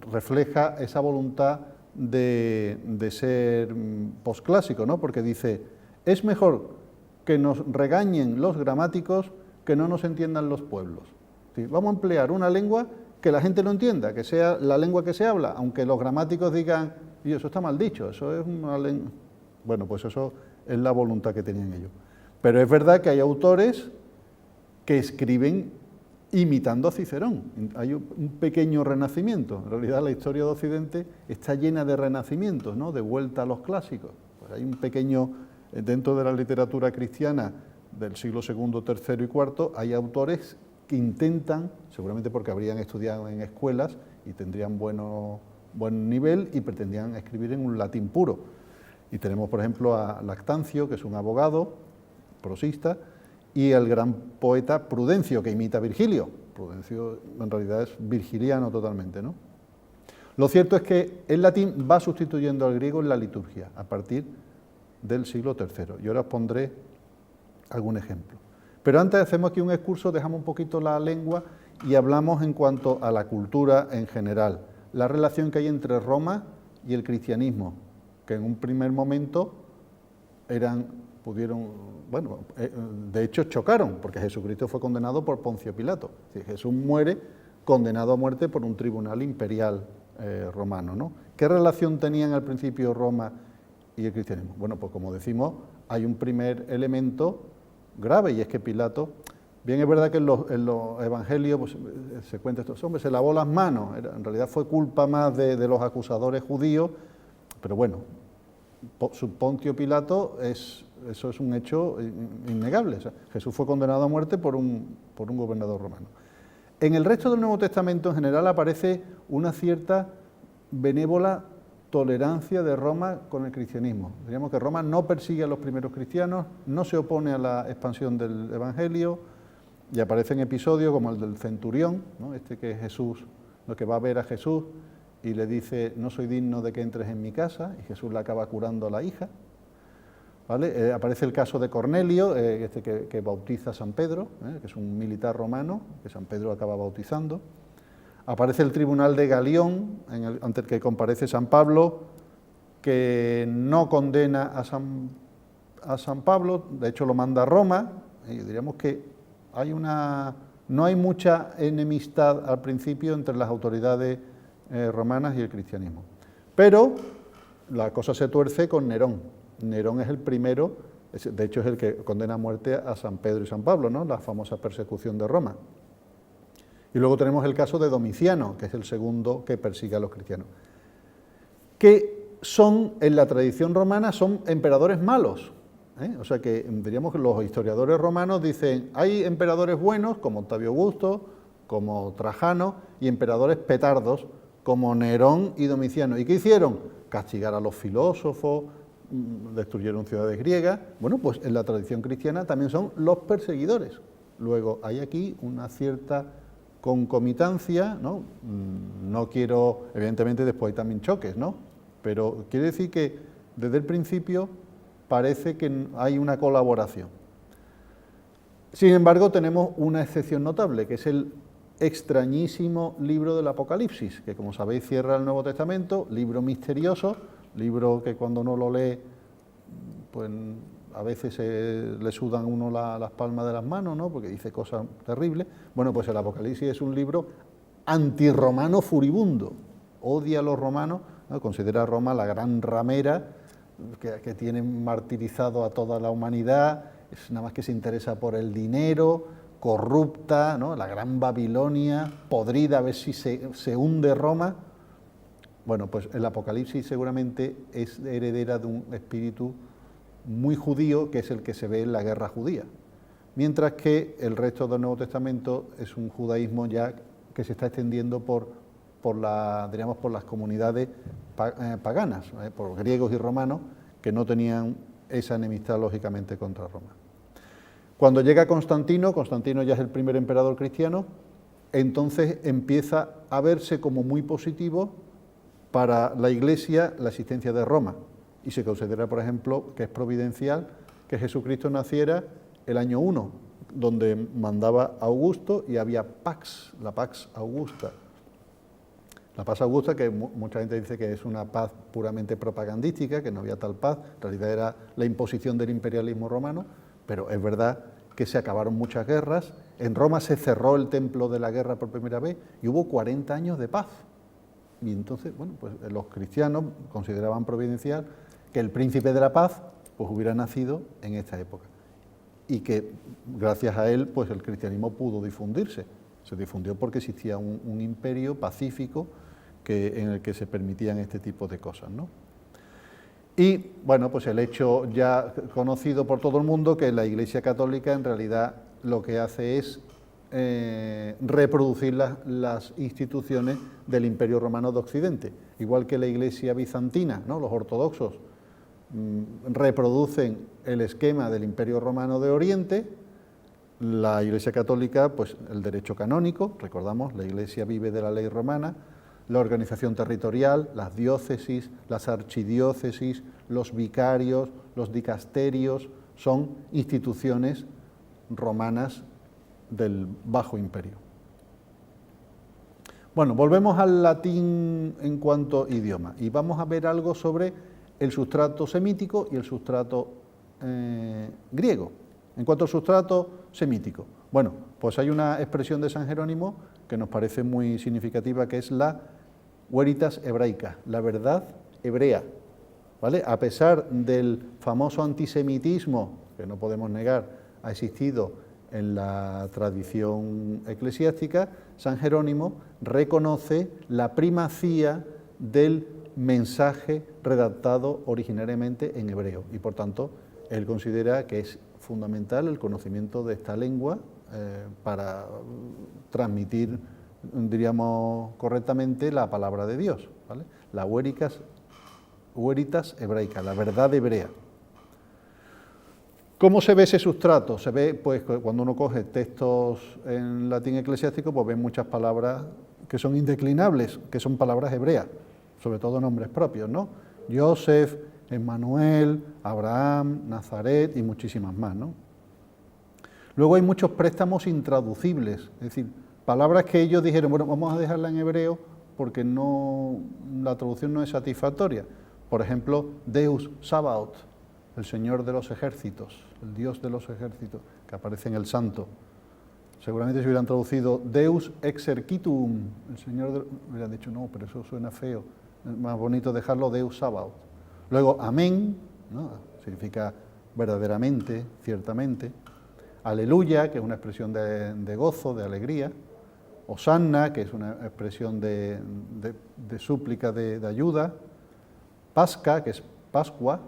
refleja esa voluntad de ser posclásico, ¿no? Porque dice, es mejor que nos regañen los gramáticos que no nos entiendan los pueblos. ¿Sí? Vamos a emplear una lengua que la gente no entienda, que sea la lengua que se habla, aunque los gramáticos digan, y eso está mal dicho, eso es una lengua... Bueno, pues eso es la voluntad que tenían ellos. Pero es verdad que hay autores que escriben imitando a Cicerón. Hay un pequeño renacimiento. En realidad la historia de Occidente está llena de renacimientos, ¿no? De vuelta a los clásicos. Pues hay un pequeño, dentro de la literatura cristiana del siglo II, III y IV, hay autores que intentan, seguramente porque habrían estudiado en escuelas y tendrían buen nivel y pretendían escribir en un latín puro. Y tenemos, por ejemplo, a Lactancio, que es un abogado, prosista, y el gran poeta Prudencio, que imita a Virgilio. Prudencio en realidad es virgiliano totalmente, ¿no? Lo cierto es que el latín va sustituyendo al griego en la liturgia a partir del siglo III. Y ahora os pondré algún ejemplo. Pero antes hacemos aquí un excurso, dejamos un poquito la lengua y hablamos en cuanto a la cultura en general. La relación que hay entre Roma y el cristianismo, que en un primer momento de hecho chocaron, porque Jesucristo fue condenado por Poncio Pilato. Es decir, Jesús muere condenado a muerte por un tribunal imperial romano, ¿no? ¿Qué relación tenían al principio Roma y el cristianismo? Bueno, pues como decimos, hay un primer elemento grave, y es que Pilato, bien es verdad que en los evangelios pues, se cuenta esto, hombre, se lavó las manos, en realidad fue culpa más de los acusadores judíos, pero bueno, Poncio Pilato eso es un hecho innegable. O sea, Jesús fue condenado a muerte por un gobernador romano. En el resto del Nuevo Testamento en general aparece una cierta benévola tolerancia de Roma con el cristianismo. Diríamos que Roma no persigue a los primeros cristianos, no se opone a la expansión del Evangelio, y aparecen episodios como el del centurión, ¿no? Que Jesús, lo que va a ver a Jesús y le dice, no soy digno de que entres en mi casa, y Jesús le acaba curando a la hija. ¿Vale? Aparece el caso de Cornelio, que bautiza a San Pedro, que es un militar romano, que San Pedro acaba bautizando. Aparece el tribunal de Galión, ante el que comparece San Pablo, que no condena a San Pablo, de hecho lo manda a Roma, y diríamos que no hay mucha enemistad al principio entre las autoridades romanas y el cristianismo. Pero la cosa se tuerce con Nerón. Nerón es el primero, de hecho es el que condena a muerte a San Pedro y San Pablo, ¿no? La famosa persecución de Roma. Y luego tenemos el caso de Domiciano, que es el segundo que persigue a los cristianos. Que son, en la tradición romana, son emperadores malos. O sea que diríamos que los historiadores romanos dicen, hay emperadores buenos, como Octavio Augusto, como Trajano, y emperadores petardos, como Nerón y Domiciano. ¿Y qué hicieron? Castigar a los filósofos, destruyeron ciudades griegas. Bueno, pues en la tradición cristiana también son los perseguidores. Luego hay aquí una cierta concomitancia, ¿no? No quiero, evidentemente después hay también choques, ¿no? Pero quiere decir que desde el principio parece que hay una colaboración. Sin embargo, tenemos una excepción notable, que es el extrañísimo libro del Apocalipsis, que como sabéis cierra el Nuevo Testamento, libro misterioso, libro que cuando uno lo lee, pues a veces le sudan a uno las palmas de las manos, ¿no? Porque dice cosas terribles. Bueno, pues el Apocalipsis es un libro antirromano furibundo, odia a los romanos, ¿no? Considera a Roma la gran ramera que tiene martirizado a toda la humanidad, es nada más que se interesa por el dinero, corrupta, ¿no? La gran Babilonia, podrida, a ver si se hunde Roma. Bueno, pues el Apocalipsis seguramente es heredera de un espíritu muy judío, que es el que se ve en la guerra judía, mientras que el resto del Nuevo Testamento es un judaísmo ya que se está extendiendo por las comunidades paganas, por griegos y romanos, que no tenían esa enemistad lógicamente contra Roma. Cuando llega Constantino ya es el primer emperador cristiano, entonces empieza a verse como muy positivo para la Iglesia la existencia de Roma, y se considera, por ejemplo, que es providencial que Jesucristo naciera el año 1, donde mandaba Augusto y había Pax, la Pax Augusta. La paz augusta, que mucha gente dice que es una paz puramente propagandística, que no había tal paz, en realidad era la imposición del imperialismo romano, pero es verdad que se acabaron muchas guerras. En Roma se cerró el templo de la guerra por primera vez y hubo 40 años de paz. Y entonces, bueno, pues los cristianos consideraban providencial que el príncipe de la paz pues hubiera nacido en esta época y que gracias a él pues el cristianismo pudo difundirse. Se difundió porque existía un imperio pacífico en el que se permitían este tipo de cosas, ¿no? Y, bueno, pues el hecho ya conocido por todo el mundo, que la Iglesia Católica en realidad lo que hace es reproducir las instituciones del Imperio Romano de Occidente, igual que la Iglesia bizantina, ¿no? Los ortodoxos reproducen el esquema del Imperio Romano de Oriente. La Iglesia Católica, pues el derecho canónico, recordamos, la Iglesia vive de la ley romana, la organización territorial, las diócesis, las archidiócesis, los vicarios, los dicasterios, son instituciones romanas del Bajo Imperio. Bueno, volvemos al latín en cuanto a idioma y vamos a ver algo sobre el sustrato semítico y el sustrato griego. En cuanto al sustrato semítico, bueno, pues hay una expresión de San Jerónimo que nos parece muy significativa, que es la veritas hebraica, la verdad hebrea, ¿vale? A pesar del famoso antisemitismo, que no podemos negar, ha existido en la tradición eclesiástica, San Jerónimo reconoce la primacía del mensaje redactado originariamente en hebreo y, por tanto, él considera que es fundamental el conocimiento de esta lengua para transmitir, diríamos correctamente, la palabra de Dios, ¿vale? La veritas hebraica, la verdad hebrea. ¿Cómo se ve ese sustrato? Se ve, pues, cuando uno coge textos en latín eclesiástico, pues ve muchas palabras que son indeclinables, que son palabras hebreas, sobre todo nombres propios, ¿no? Joseph, Emmanuel, Abraham, Nazaret y muchísimas más, ¿no? Luego hay muchos préstamos intraducibles, es decir, palabras que ellos dijeron, bueno, vamos a dejarla en hebreo porque la traducción no es satisfactoria. Por ejemplo, Deus Sabaoth, el Señor de los ejércitos, el Dios de los ejércitos, que aparece en el Santo. Seguramente se hubieran traducido Deus exercitum, el Señor de... Hubieran dicho, no, pero eso suena feo, es más bonito dejarlo Deus Sabaoth. Luego, amén, ¿no? Significa verdaderamente, ciertamente. Aleluya, que es una expresión de gozo, de alegría. Hosanna, que es una expresión de súplica, de ayuda. Pasca, que es Pascua.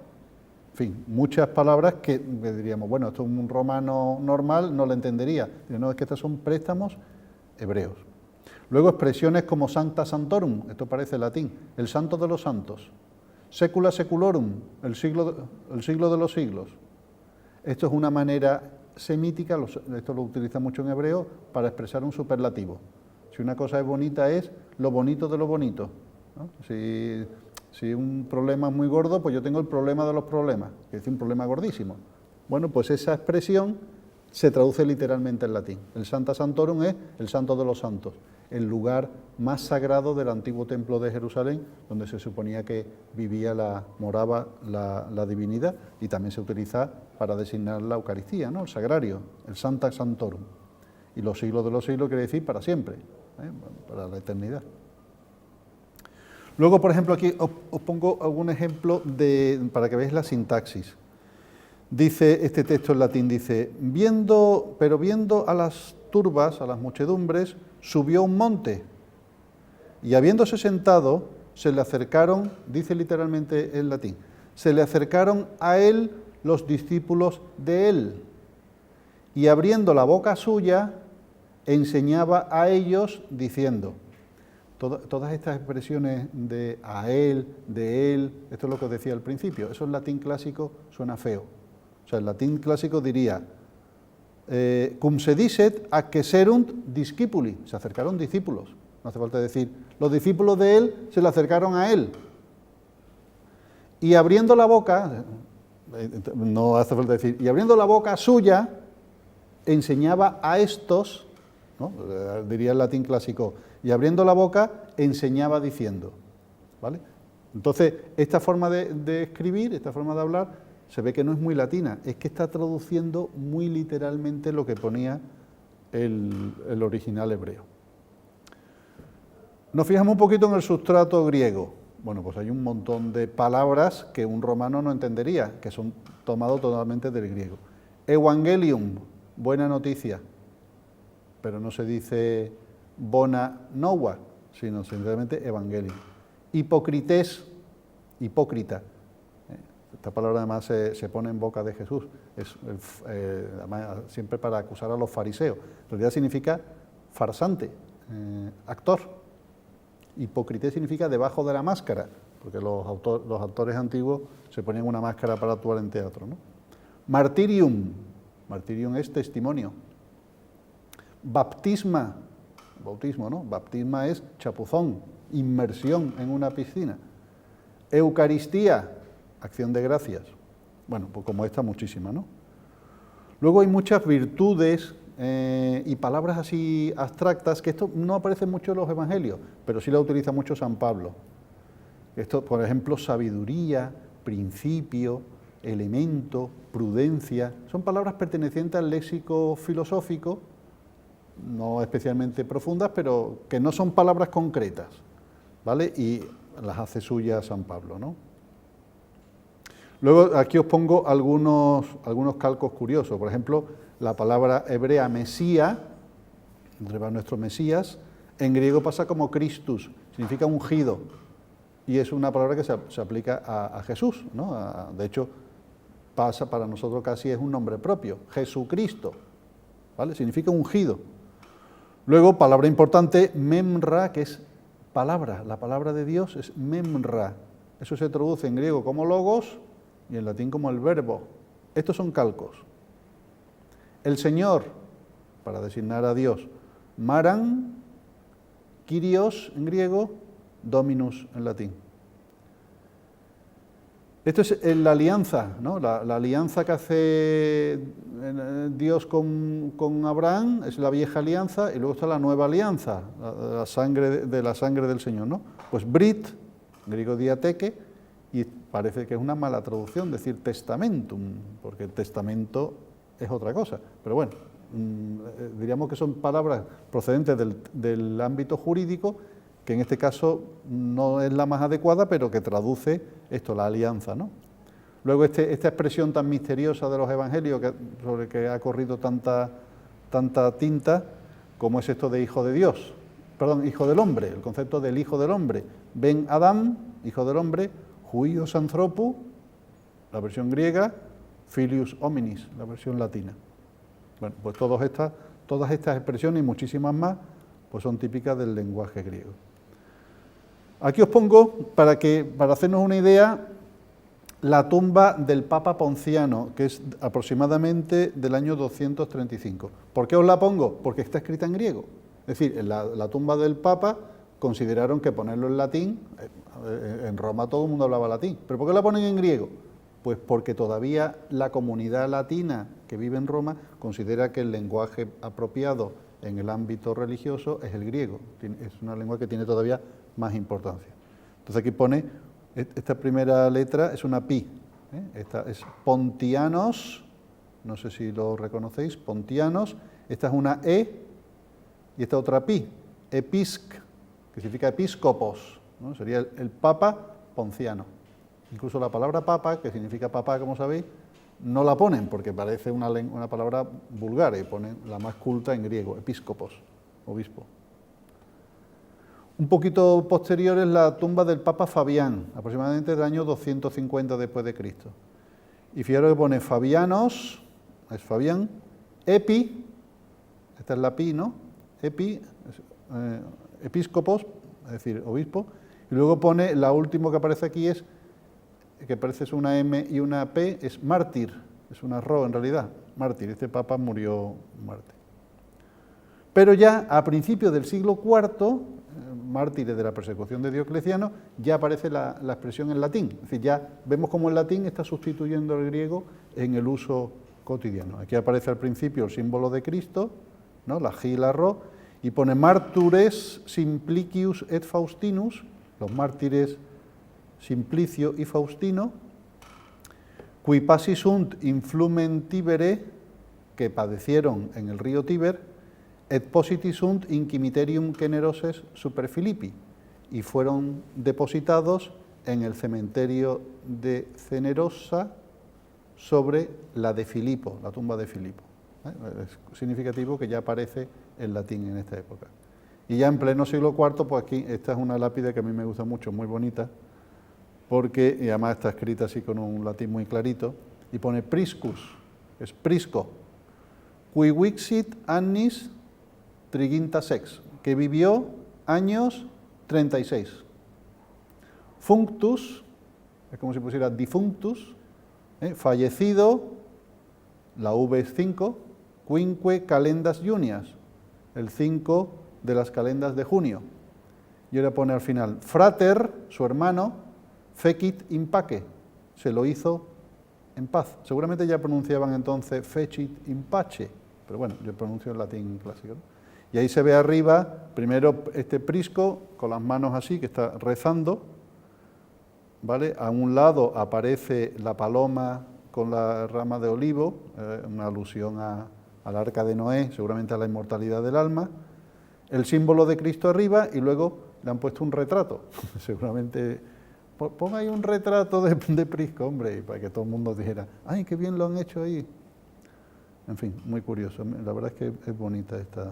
En fin, muchas palabras que diríamos, bueno, esto un romano normal no lo entendería. Pero no, es que estos son préstamos hebreos. Luego expresiones como Sancta Sanctorum, esto parece latín, el santo de los santos. Secula seculorum, el siglo de los siglos. Esto es una manera semítica, esto lo utiliza mucho en hebreo, para expresar un superlativo. Si una cosa es bonita, es lo bonito de lo bonito, ¿no? Si un problema es muy gordo, pues yo tengo el problema de los problemas, que es un problema gordísimo. Bueno, pues esa expresión se traduce literalmente en latín. El Sancta Sanctorum es el santo de los santos, el lugar más sagrado del antiguo templo de Jerusalén, donde se suponía que moraba la divinidad, y también se utiliza para designar la Eucaristía, ¿no? El sagrario, el Sancta Sanctorum. Y los siglos de los siglos quiere decir para siempre, para la eternidad. Luego, por ejemplo, aquí os pongo algún ejemplo para que veáis la sintaxis. Dice este texto en latín, dice, viendo a las turbas, a las muchedumbres, subió un monte, y habiéndose sentado, se le acercaron, dice literalmente en latín, se le acercaron a él los discípulos de él, y abriendo la boca suya, enseñaba a ellos diciendo. Todas estas expresiones de a él, de él, esto es lo que os decía al principio, eso en latín clásico suena feo. O sea, el latín clásico diría, cum se dicet acceserunt discipuli, se acercaron discípulos, no hace falta decir, los discípulos de él se le acercaron a él. Y abriendo la boca, no hace falta decir, y abriendo la boca suya, enseñaba a estos, ¿no? Diría el latín clásico, y abriendo la boca, enseñaba diciendo, ¿vale? Entonces, esta forma de escribir, esta forma de hablar, se ve que no es muy latina, es que está traduciendo muy literalmente lo que ponía el original hebreo. Nos fijamos un poquito en el sustrato griego. Bueno, pues hay un montón de palabras que un romano no entendería, que son tomados totalmente del griego. Evangelium, buena noticia, pero no se dice bona noua, sino simplemente evangelium. Hipocrités, hipócrita. Esta palabra además se pone en boca de Jesús, además, siempre para acusar a los fariseos. En realidad significa farsante, actor. Hipocrité significa debajo de la máscara, porque los actores antiguos se ponían una máscara para actuar en teatro, ¿no? Martirium, martirium es testimonio. Baptisma, bautismo, ¿no? Baptisma es chapuzón, inmersión en una piscina. Eucaristía, acción de gracias. Bueno, pues como esta, muchísimas, ¿no? Luego hay muchas virtudes y palabras así abstractas, que esto no aparece mucho en los evangelios, pero sí la utiliza mucho San Pablo. Esto, por ejemplo, sabiduría, principio, elemento, prudencia, son palabras pertenecientes al léxico filosófico, no especialmente profundas, pero que no son palabras concretas, ¿vale? Y las hace suyas San Pablo, ¿no? Luego aquí os pongo algunos calcos curiosos. Por ejemplo, la palabra hebrea Mesía, nuestro Mesías, en griego pasa como Christus, significa ungido, y es una palabra que se aplica a Jesús, ¿no? De hecho, pasa para nosotros casi es un nombre propio, Jesucristo, ¿vale? Significa ungido. Luego, palabra importante, memra, que es palabra, la palabra de Dios es memra. Eso se traduce en griego como logos y en latín como el verbo. Estos son calcos. El Señor, para designar a Dios, maran, Kyrios en griego, dominus en latín. Esto es la alianza, ¿no? La alianza que hace Dios con Abraham, es la vieja alianza, y luego está la nueva alianza, la sangre del Señor, ¿no? Pues brit, griego diateque, y parece que es una mala traducción decir testamentum, porque el testamento es otra cosa, pero bueno, diríamos que son palabras procedentes del ámbito jurídico, que en este caso no es la más adecuada, pero que traduce esto, la alianza, ¿no? Luego esta expresión tan misteriosa de los evangelios, sobre que ha corrido tanta tinta, como es esto de hijo de Dios, perdón, hijo del hombre, el concepto del hijo del hombre. Ben Adam, hijo del hombre, huios anthropu, la versión griega, filius hominis, la versión latina. Bueno, pues todas estas expresiones y muchísimas más, pues son típicas del lenguaje griego. Aquí os pongo, para hacernos una idea, la tumba del Papa Ponciano, que es aproximadamente del año 235. ¿Por qué os la pongo? Porque está escrita en griego. Es decir, la tumba del Papa consideraron que ponerlo en latín, en Roma todo el mundo hablaba latín, ¿pero por qué la ponen en griego? Pues porque todavía la comunidad latina que vive en Roma considera que el lenguaje apropiado en el ámbito religioso es el griego, es una lengua que tiene todavía más importancia. Entonces aquí pone, esta primera letra es una pi, esta es Pontianos, no sé si lo reconocéis, Pontianos, esta es una e y esta otra pi, episc, que significa episcopos, ¿no? Sería el Papa Ponciano. Incluso la palabra papa, que significa papá, como sabéis, no la ponen porque parece una palabra vulgar y ponen la más culta en griego, episcopos, obispo. Un poquito posterior es la tumba del Papa Fabián, aproximadamente del año 250 después de Cristo. Y fijaros que pone Fabianos, es Fabián, Epi, esta es la pi, ¿no? Epi, episcopos, es decir, obispo, y luego pone, la última que aparece aquí es, que parece es una M y una P, es mártir, es una Ro en realidad, mártir, este papa murió mártir. Pero ya a principios del siglo IV, mártires de la persecución de Diocleciano, ya aparece la expresión en latín, es decir, ya vemos cómo el latín está sustituyendo al griego en el uso cotidiano. Aquí aparece al principio el símbolo de Cristo, ¿no? La G y la Ro, y pone Martures Simplicius et Faustinus, los mártires Simplicio y Faustino, qui passi sunt in flumen Tibere, que padecieron en el río Tíber, et positi sunt in cimiterium generoses super Philippi, y fueron depositados en el cementerio de Cenerosa sobre la de Filipo, la tumba de Filipo. Es significativo que ya aparece en latín en esta época. Y ya en pleno siglo IV, pues aquí, esta es una lápide que a mí me gusta mucho, muy bonita, porque y además está escrita así con un latín muy clarito, y pone Priscus, es Prisco, qui vixit annis triginta sex, que vivió años 36. Functus, es como si pusiera difunctus, fallecido, la V es 5, quinque calendas junias, el 5 de las calendas de junio. Y ahora pone al final, frater, su hermano, fecit in pace, se lo hizo en paz. Seguramente ya pronunciaban entonces fecit in pace, pero bueno, yo pronuncio en latín clásico, ¿no? Y ahí se ve arriba, primero este Prisco, con las manos así, que está rezando, ¿vale? A un lado aparece la paloma con la rama de olivo, una alusión al arca de Noé, seguramente a la inmortalidad del alma, el símbolo de Cristo arriba y luego le han puesto un retrato, seguramente... Ponga ahí un retrato de Prisco, hombre, para que todo el mundo dijera, ¡ay, qué bien lo han hecho ahí! En fin, muy curioso, la verdad es que es bonita esta...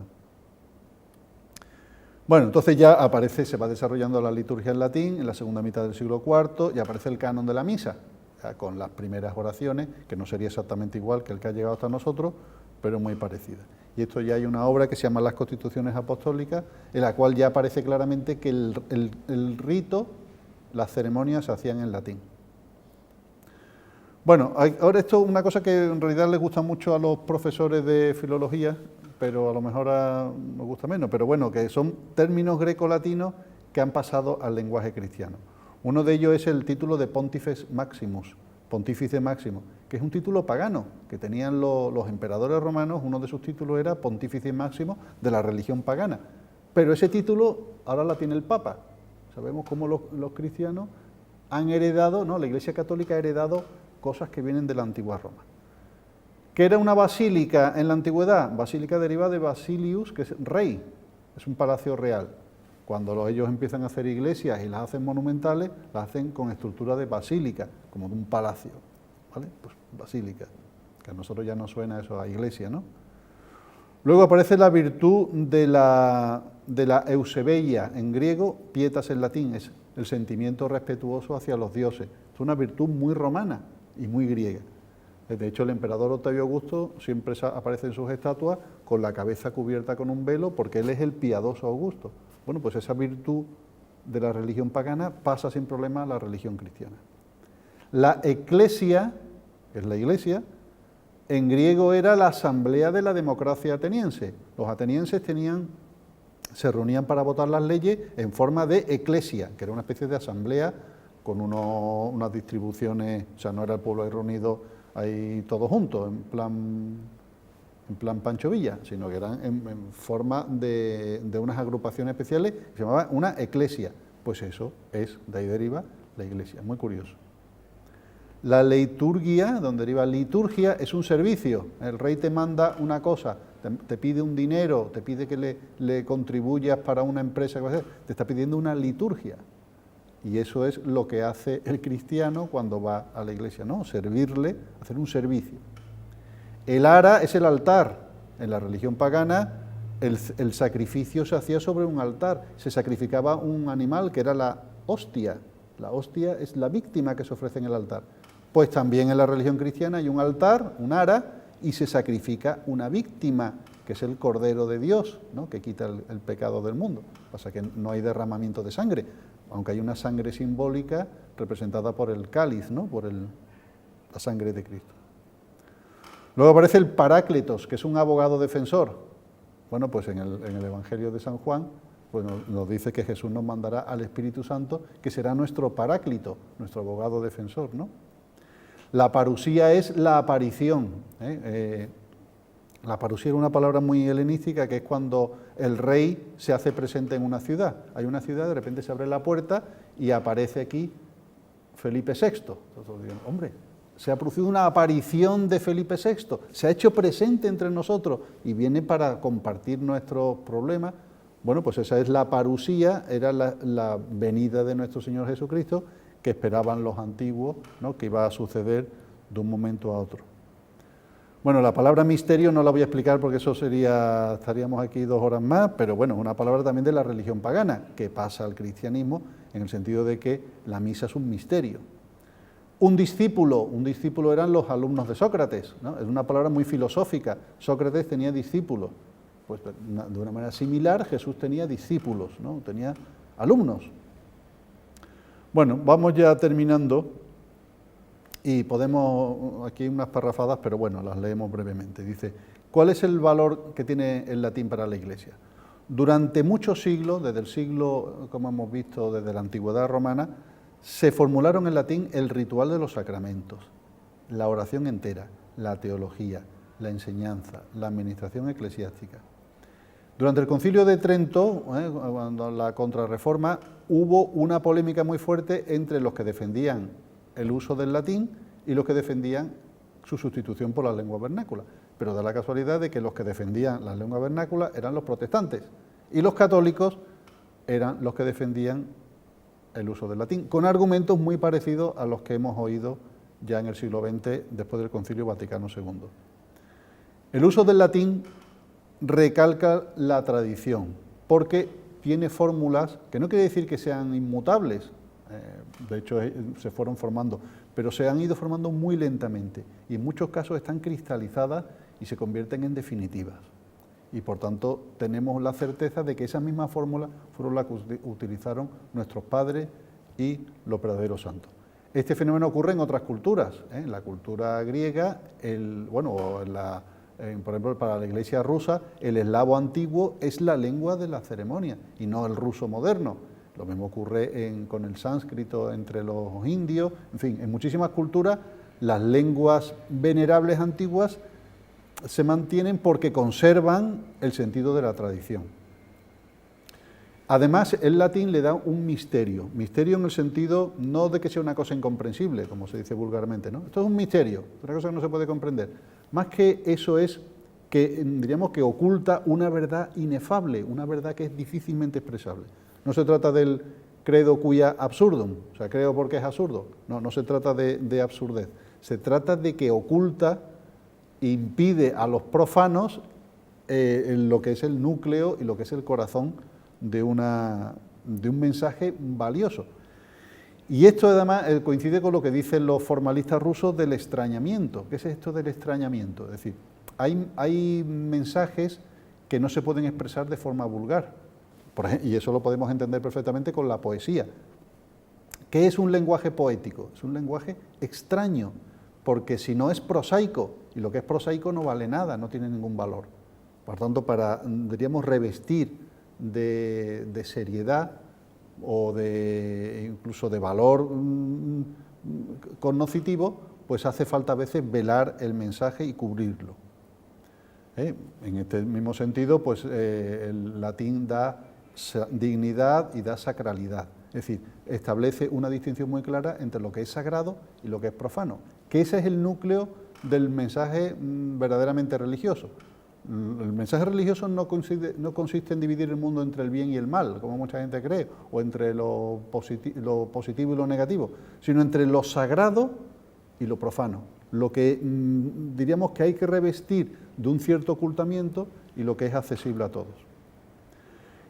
Bueno, entonces ya aparece, se va desarrollando la liturgia en latín en la segunda mitad del siglo IV y aparece el canon de la misa, con las primeras oraciones, que no sería exactamente igual que el que ha llegado hasta nosotros, pero muy parecida. Y esto ya hay una obra que se llama Las Constituciones Apostólicas, en la cual ya aparece claramente que el rito, las ceremonias se hacían en latín. Bueno, ahora esto es una cosa que en realidad les gusta mucho a los profesores de filología, pero a lo mejor nos gusta menos, pero bueno, que son términos grecolatinos que han pasado al lenguaje cristiano. Uno de ellos es el título de Pontifex Maximus, Pontífice Máximo, que es un título pagano, que tenían los emperadores romanos, uno de sus títulos era Pontífice Máximo de la religión pagana, pero ese título ahora la tiene el Papa. Sabemos cómo los cristianos han heredado, ¿no? La Iglesia Católica ha heredado cosas que vienen de la antigua Roma. ¿Qué era una basílica en la antigüedad? Basílica deriva de basilius, que es rey, es un palacio real. Cuando ellos empiezan a hacer iglesias y las hacen monumentales, las hacen con estructura de basílica, como de un palacio, ¿vale? Pues basílica, que a nosotros ya nos suena eso a iglesia, ¿no? Luego aparece la virtud de la eusebeia, en griego, pietas en latín, es el sentimiento respetuoso hacia los dioses. Es una virtud muy romana y muy griega. De hecho, el emperador Octavio Augusto siempre aparece en sus estatuas con la cabeza cubierta con un velo, porque él es el piadoso Augusto. Bueno, pues esa virtud de la religión pagana pasa sin problema a la religión cristiana. La eclesia, que es la iglesia, en griego era la asamblea de la democracia ateniense. Los atenienses se reunían para votar las leyes en forma de eclesia, que era una especie de asamblea con unas distribuciones, o sea, no era el pueblo ahí reunido ahí todos juntos, en plan Pancho Villa, sino que eran en forma de unas agrupaciones especiales que se llamaba una eclesia. Pues eso es, de ahí deriva la iglesia, muy curioso. La liturgia, donde deriva liturgia, es un servicio. El rey te manda una cosa, te pide un dinero, te pide que le contribuyas para una empresa, te está pidiendo una liturgia. Y eso es lo que hace el cristiano cuando va a la iglesia, ¿no? Servirle, hacer un servicio. El ara es el altar. En la religión pagana el sacrificio se hacía sobre un altar. Se sacrificaba un animal que era la hostia. La hostia es la víctima que se ofrece en el altar. Pues también en la religión cristiana hay un altar, un ara, y se sacrifica una víctima, que es el Cordero de Dios, ¿no? Que quita el pecado del mundo. Pasa que no hay derramamiento de sangre, aunque hay una sangre simbólica representada por el cáliz, ¿no? Por la sangre de Cristo. Luego aparece el Paráclitos, que es un abogado defensor. Bueno, pues en el Evangelio de San Juan pues nos dice que Jesús nos mandará al Espíritu Santo, que será nuestro Paráclito, nuestro abogado defensor, ¿no? La parusía es la aparición. La parusía era una palabra muy helenística, que es cuando el rey se hace presente en una ciudad. Hay una ciudad, de repente se abre la puerta y aparece aquí Felipe VI. Entonces digan, hombre, se ha producido una aparición de Felipe VI, se ha hecho presente entre nosotros y viene para compartir nuestros problemas. Bueno, pues esa es la parusía, era la venida de nuestro Señor Jesucristo, que esperaban los antiguos, ¿no? Que iba a suceder de un momento a otro. Bueno, la palabra misterio no la voy a explicar porque eso estaríamos aquí 2 horas más, pero bueno, es una palabra también de la religión pagana, que pasa al cristianismo en el sentido de que la misa es un misterio. Un discípulo eran los alumnos de Sócrates, ¿no? Es una palabra muy filosófica. Sócrates tenía discípulos. Pues de una manera similar Jesús tenía discípulos, ¿no? Tenía alumnos. Bueno, vamos ya terminando y podemos, aquí hay unas parrafadas, pero bueno, las leemos brevemente. Dice, ¿cuál es el valor que tiene el latín para la Iglesia? Durante muchos siglos, desde el siglo, como hemos visto, desde la antigüedad romana, se formularon en latín el ritual de los sacramentos, la oración entera, la teología, la enseñanza, la administración eclesiástica. Durante el Concilio de Trento, cuando la Contrarreforma, hubo una polémica muy fuerte entre los que defendían el uso del latín y los que defendían su sustitución por la lengua vernácula. Pero da la casualidad de que los que defendían la lengua vernácula eran los protestantes y los católicos eran los que defendían el uso del latín, con argumentos muy parecidos a los que hemos oído ya en el siglo XX, después del Concilio Vaticano II. El uso del latín recalca la tradición, porque tiene fórmulas que no quiere decir que sean inmutables, de hecho se fueron formando, pero se han ido formando muy lentamente y en muchos casos están cristalizadas y se convierten en definitivas. Y por tanto tenemos la certeza de que esas mismas fórmulas fueron las que utilizaron nuestros padres y los verdaderos santos. Este fenómeno ocurre en otras culturas, en la cultura griega, por ejemplo, para la iglesia rusa, el eslavo antiguo es la lengua de la ceremonia y no el ruso moderno. Lo mismo ocurre con el sánscrito entre los indios. En fin, en muchísimas culturas las lenguas venerables antiguas se mantienen porque conservan el sentido de la tradición. Además, el latín le da un misterio en el sentido no de que sea una cosa incomprensible, como se dice vulgarmente, ¿no? Esto es un misterio, una cosa que no se puede comprender. Más que eso es que, diríamos, que oculta una verdad inefable, una verdad que es difícilmente expresable. No se trata del credo cuia absurdum, o sea, creo porque es absurdo. No se trata de absurdez. Se trata de que oculta, impide a los profanos lo que es el núcleo y lo que es el corazón de un mensaje valioso. Y esto además coincide con lo que dicen los formalistas rusos del extrañamiento. ¿Qué es esto del extrañamiento? Es decir, hay mensajes que no se pueden expresar de forma vulgar. Por ejemplo, y eso lo podemos entender perfectamente con la poesía. ¿Qué es un lenguaje poético? Es un lenguaje extraño, porque si no es prosaico, y lo que es prosaico no vale nada, no tiene ningún valor. Por tanto, diríamos, revestir de seriedad o incluso de valor cognoscitivo, pues hace falta a veces velar el mensaje y cubrirlo. En este mismo sentido, pues el latín da dignidad y da sacralidad, es decir, establece una distinción muy clara entre lo que es sagrado y lo que es profano, que ese es el núcleo del mensaje verdaderamente religioso. El mensaje religioso no consiste en dividir el mundo entre el bien y el mal, como mucha gente cree, o entre lo positivo y lo negativo, sino entre lo sagrado y lo profano, lo que diríamos que hay que revestir de un cierto ocultamiento y lo que es accesible a todos.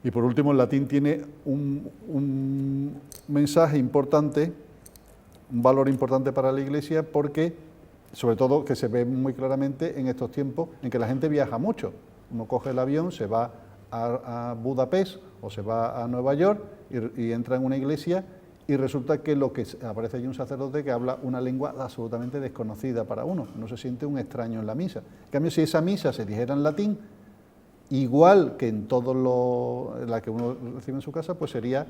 Y por último, el latín tiene un mensaje importante, un valor importante para la Iglesia, porque sobre todo que se ve muy claramente en estos tiempos en que la gente viaja mucho. Uno coge el avión, se va a Budapest o se va a Nueva York y entra en una iglesia y resulta que aparece allí un sacerdote que habla una lengua absolutamente desconocida para uno. No se siente un extraño en la misa. En cambio, si esa misa se dijera en latín, igual que en la que uno recibe en su casa, pues sería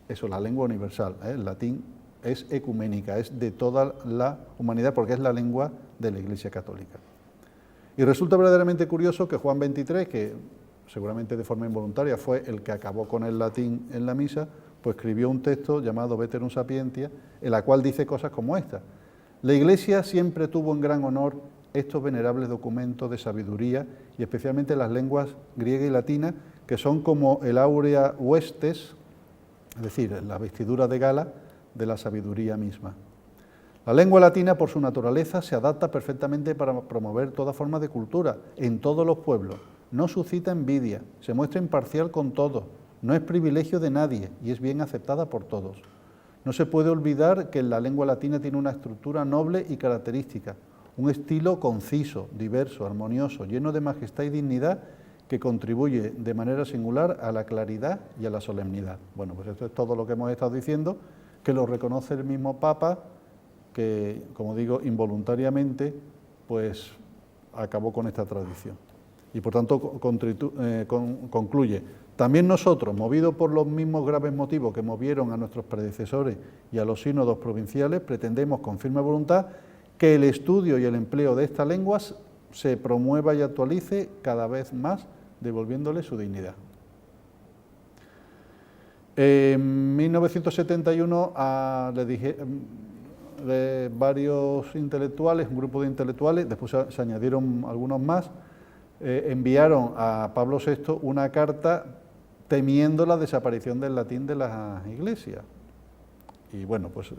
eso, la lengua universal, ¿eh? El latín es ecuménica, es de toda la humanidad, porque es la lengua de la Iglesia Católica. Y resulta verdaderamente curioso que Juan XXIII, que seguramente de forma involuntaria fue el que acabó con el latín en la misa, pues escribió un texto llamado Veterum Sapientia, en la cual dice cosas como esta: la Iglesia siempre tuvo en gran honor estos venerables documentos de sabiduría, y especialmente las lenguas griega y latina, que son como el aurea vestes, es decir, la vestidura de gala de la sabiduría misma. La lengua latina, por su naturaleza, se adapta perfectamente para promover toda forma de cultura en todos los pueblos. No suscita envidia, se muestra imparcial con todos, no es privilegio de nadie y es bien aceptada por todos. No se puede olvidar que la lengua latina tiene una estructura noble y característica, un estilo conciso, diverso, armonioso, lleno de majestad y dignidad, que contribuye de manera singular a la claridad y a la solemnidad. Bueno, pues esto es todo lo que hemos estado diciendo, que lo reconoce el mismo Papa, que, como digo, involuntariamente, pues acabó con esta tradición. Y por tanto concluye: también nosotros, movidos por los mismos graves motivos que movieron a nuestros predecesores y a los sínodos provinciales, pretendemos con firme voluntad que el estudio y el empleo de estas lenguas se promueva y actualice cada vez más, devolviéndole su dignidad. En 1971 varios intelectuales, un grupo de intelectuales, después se añadieron algunos más, enviaron a Pablo VI una carta temiendo la desaparición del latín de las iglesias. Y bueno, pues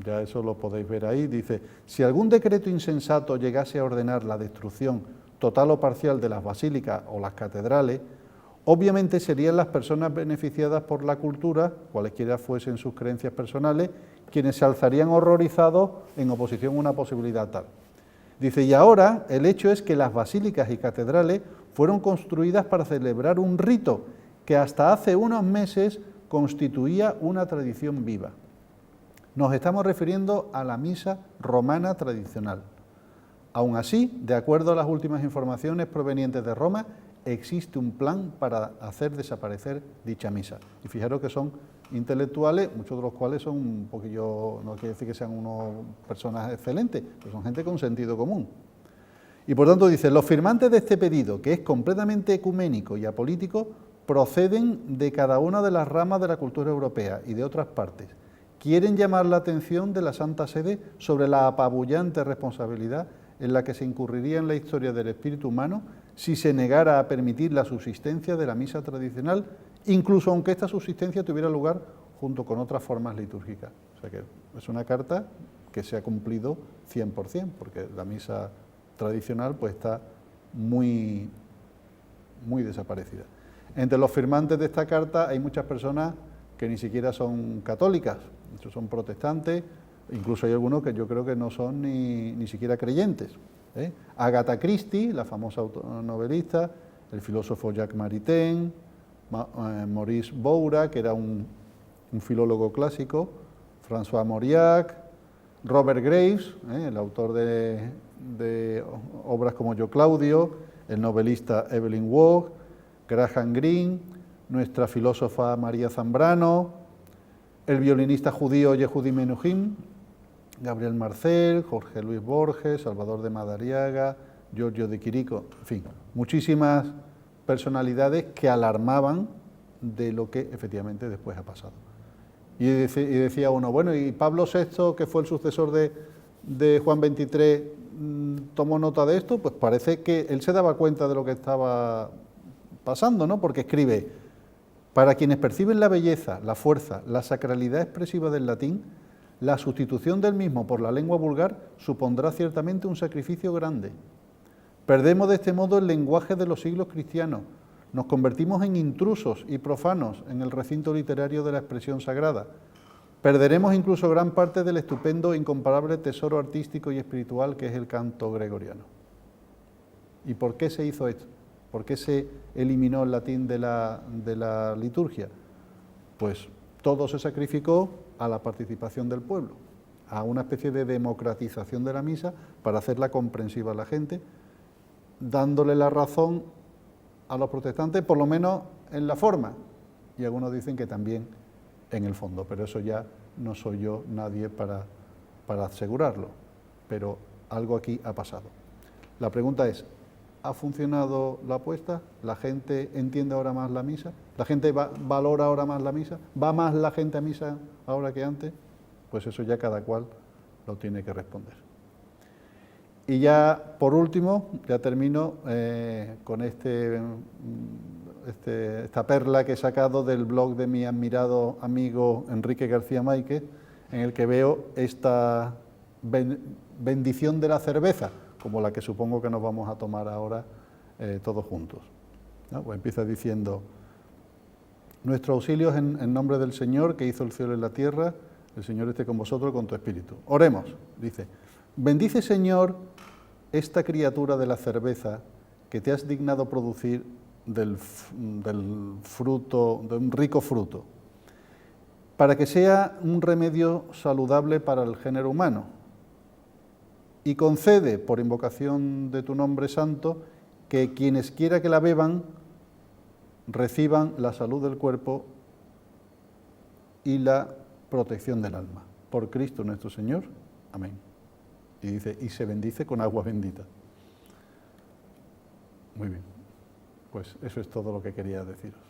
ya eso lo podéis ver ahí. Dice: si algún decreto insensato llegase a ordenar la destrucción total o parcial de las basílicas o las catedrales, obviamente serían las personas beneficiadas por la cultura, cualesquiera fuesen sus creencias personales, quienes se alzarían horrorizados en oposición a una posibilidad tal. Dice: y ahora el hecho es que las basílicas y catedrales fueron construidas para celebrar un rito que hasta hace unos meses constituía una tradición viva. Nos estamos refiriendo a la misa romana tradicional. Aún así, de acuerdo a las últimas informaciones provenientes de Roma, existe un plan para hacer desaparecer dicha misa. Y fijaros que son intelectuales, muchos de los cuales son un poquillo, no quiere decir que sean unos personas excelentes, pero son gente con sentido común. Y por tanto dice: los firmantes de este pedido, que es completamente ecuménico y apolítico, proceden de cada una de las ramas de la cultura europea y de otras partes. Quieren llamar la atención de la Santa Sede sobre la apabullante responsabilidad en la que se incurriría en la historia del espíritu humano si se negara a permitir la subsistencia de la misa tradicional, incluso aunque esta subsistencia tuviera lugar junto con otras formas litúrgicas. O sea que es una carta que se ha cumplido 100%, porque la misa tradicional pues está muy desaparecida. Entre los firmantes de esta carta hay muchas personas que ni siquiera son católicas, muchos son protestantes, incluso hay algunos que yo creo que no son ni siquiera creyentes. Agatha Christie, la famosa novelista, el filósofo Jacques Maritain, Maurice Boura, que era un filólogo clásico, François Mauriac, Robert Graves, el autor de obras como Yo Claudio, el novelista Evelyn Waugh, Graham Greene, nuestra filósofa María Zambrano, el violinista judío Yehudi Menuhin, Gabriel Marcel, Jorge Luis Borges, Salvador de Madariaga, Giorgio de Chirico, en fin, muchísimas personalidades que alarmaban de lo que efectivamente después ha pasado. Y decía uno, bueno, y Pablo VI, que fue el sucesor de Juan XXIII, tomó nota de esto, pues parece que él se daba cuenta de lo que estaba pasando, ¿no? Porque escribe: para quienes perciben la belleza, la fuerza, la sacralidad expresiva del latín, la sustitución del mismo por la lengua vulgar supondrá ciertamente un sacrificio grande. Perdemos de este modo el lenguaje de los siglos cristianos, nos convertimos en intrusos y profanos en el recinto literario de la expresión sagrada. Perderemos incluso gran parte del estupendo, incomparable tesoro artístico y espiritual que es el canto gregoriano. ¿Y por qué se hizo esto? ¿Por qué se eliminó el latín de la liturgia? Pues todo se sacrificó a la participación del pueblo, a una especie de democratización de la misa para hacerla comprensiva a la gente, dándole la razón a los protestantes, por lo menos en la forma, y algunos dicen que también en el fondo, pero eso ya no soy yo nadie para asegurarlo, pero algo aquí ha pasado. La pregunta es: ¿ha funcionado la apuesta? ¿La gente entiende ahora más la misa? ¿La gente valora ahora más la misa? ¿Va más la gente a misa ahora que antes? Pues eso ya cada cual lo tiene que responder. Y ya, por último, ya termino con esta perla que he sacado del blog de mi admirado amigo Enrique García Máiquez, en el que veo esta bendición de la cerveza, como la que supongo que nos vamos a tomar ahora todos juntos, ¿no? Pues empieza diciendo: nuestro auxilio es en nombre del Señor, que hizo el cielo y la tierra. El Señor esté con vosotros, con tu espíritu. Oremos, dice: bendice, Señor, esta criatura de la cerveza que te has dignado producir del fruto, de un rico fruto, para que sea un remedio saludable para el género humano, y concede, por invocación de tu nombre santo, que quienes quiera que la beban reciban la salud del cuerpo y la protección del alma. Por Cristo nuestro Señor. Amén. Y dice: y se bendice con agua bendita. Muy bien, pues eso es todo lo que quería deciros.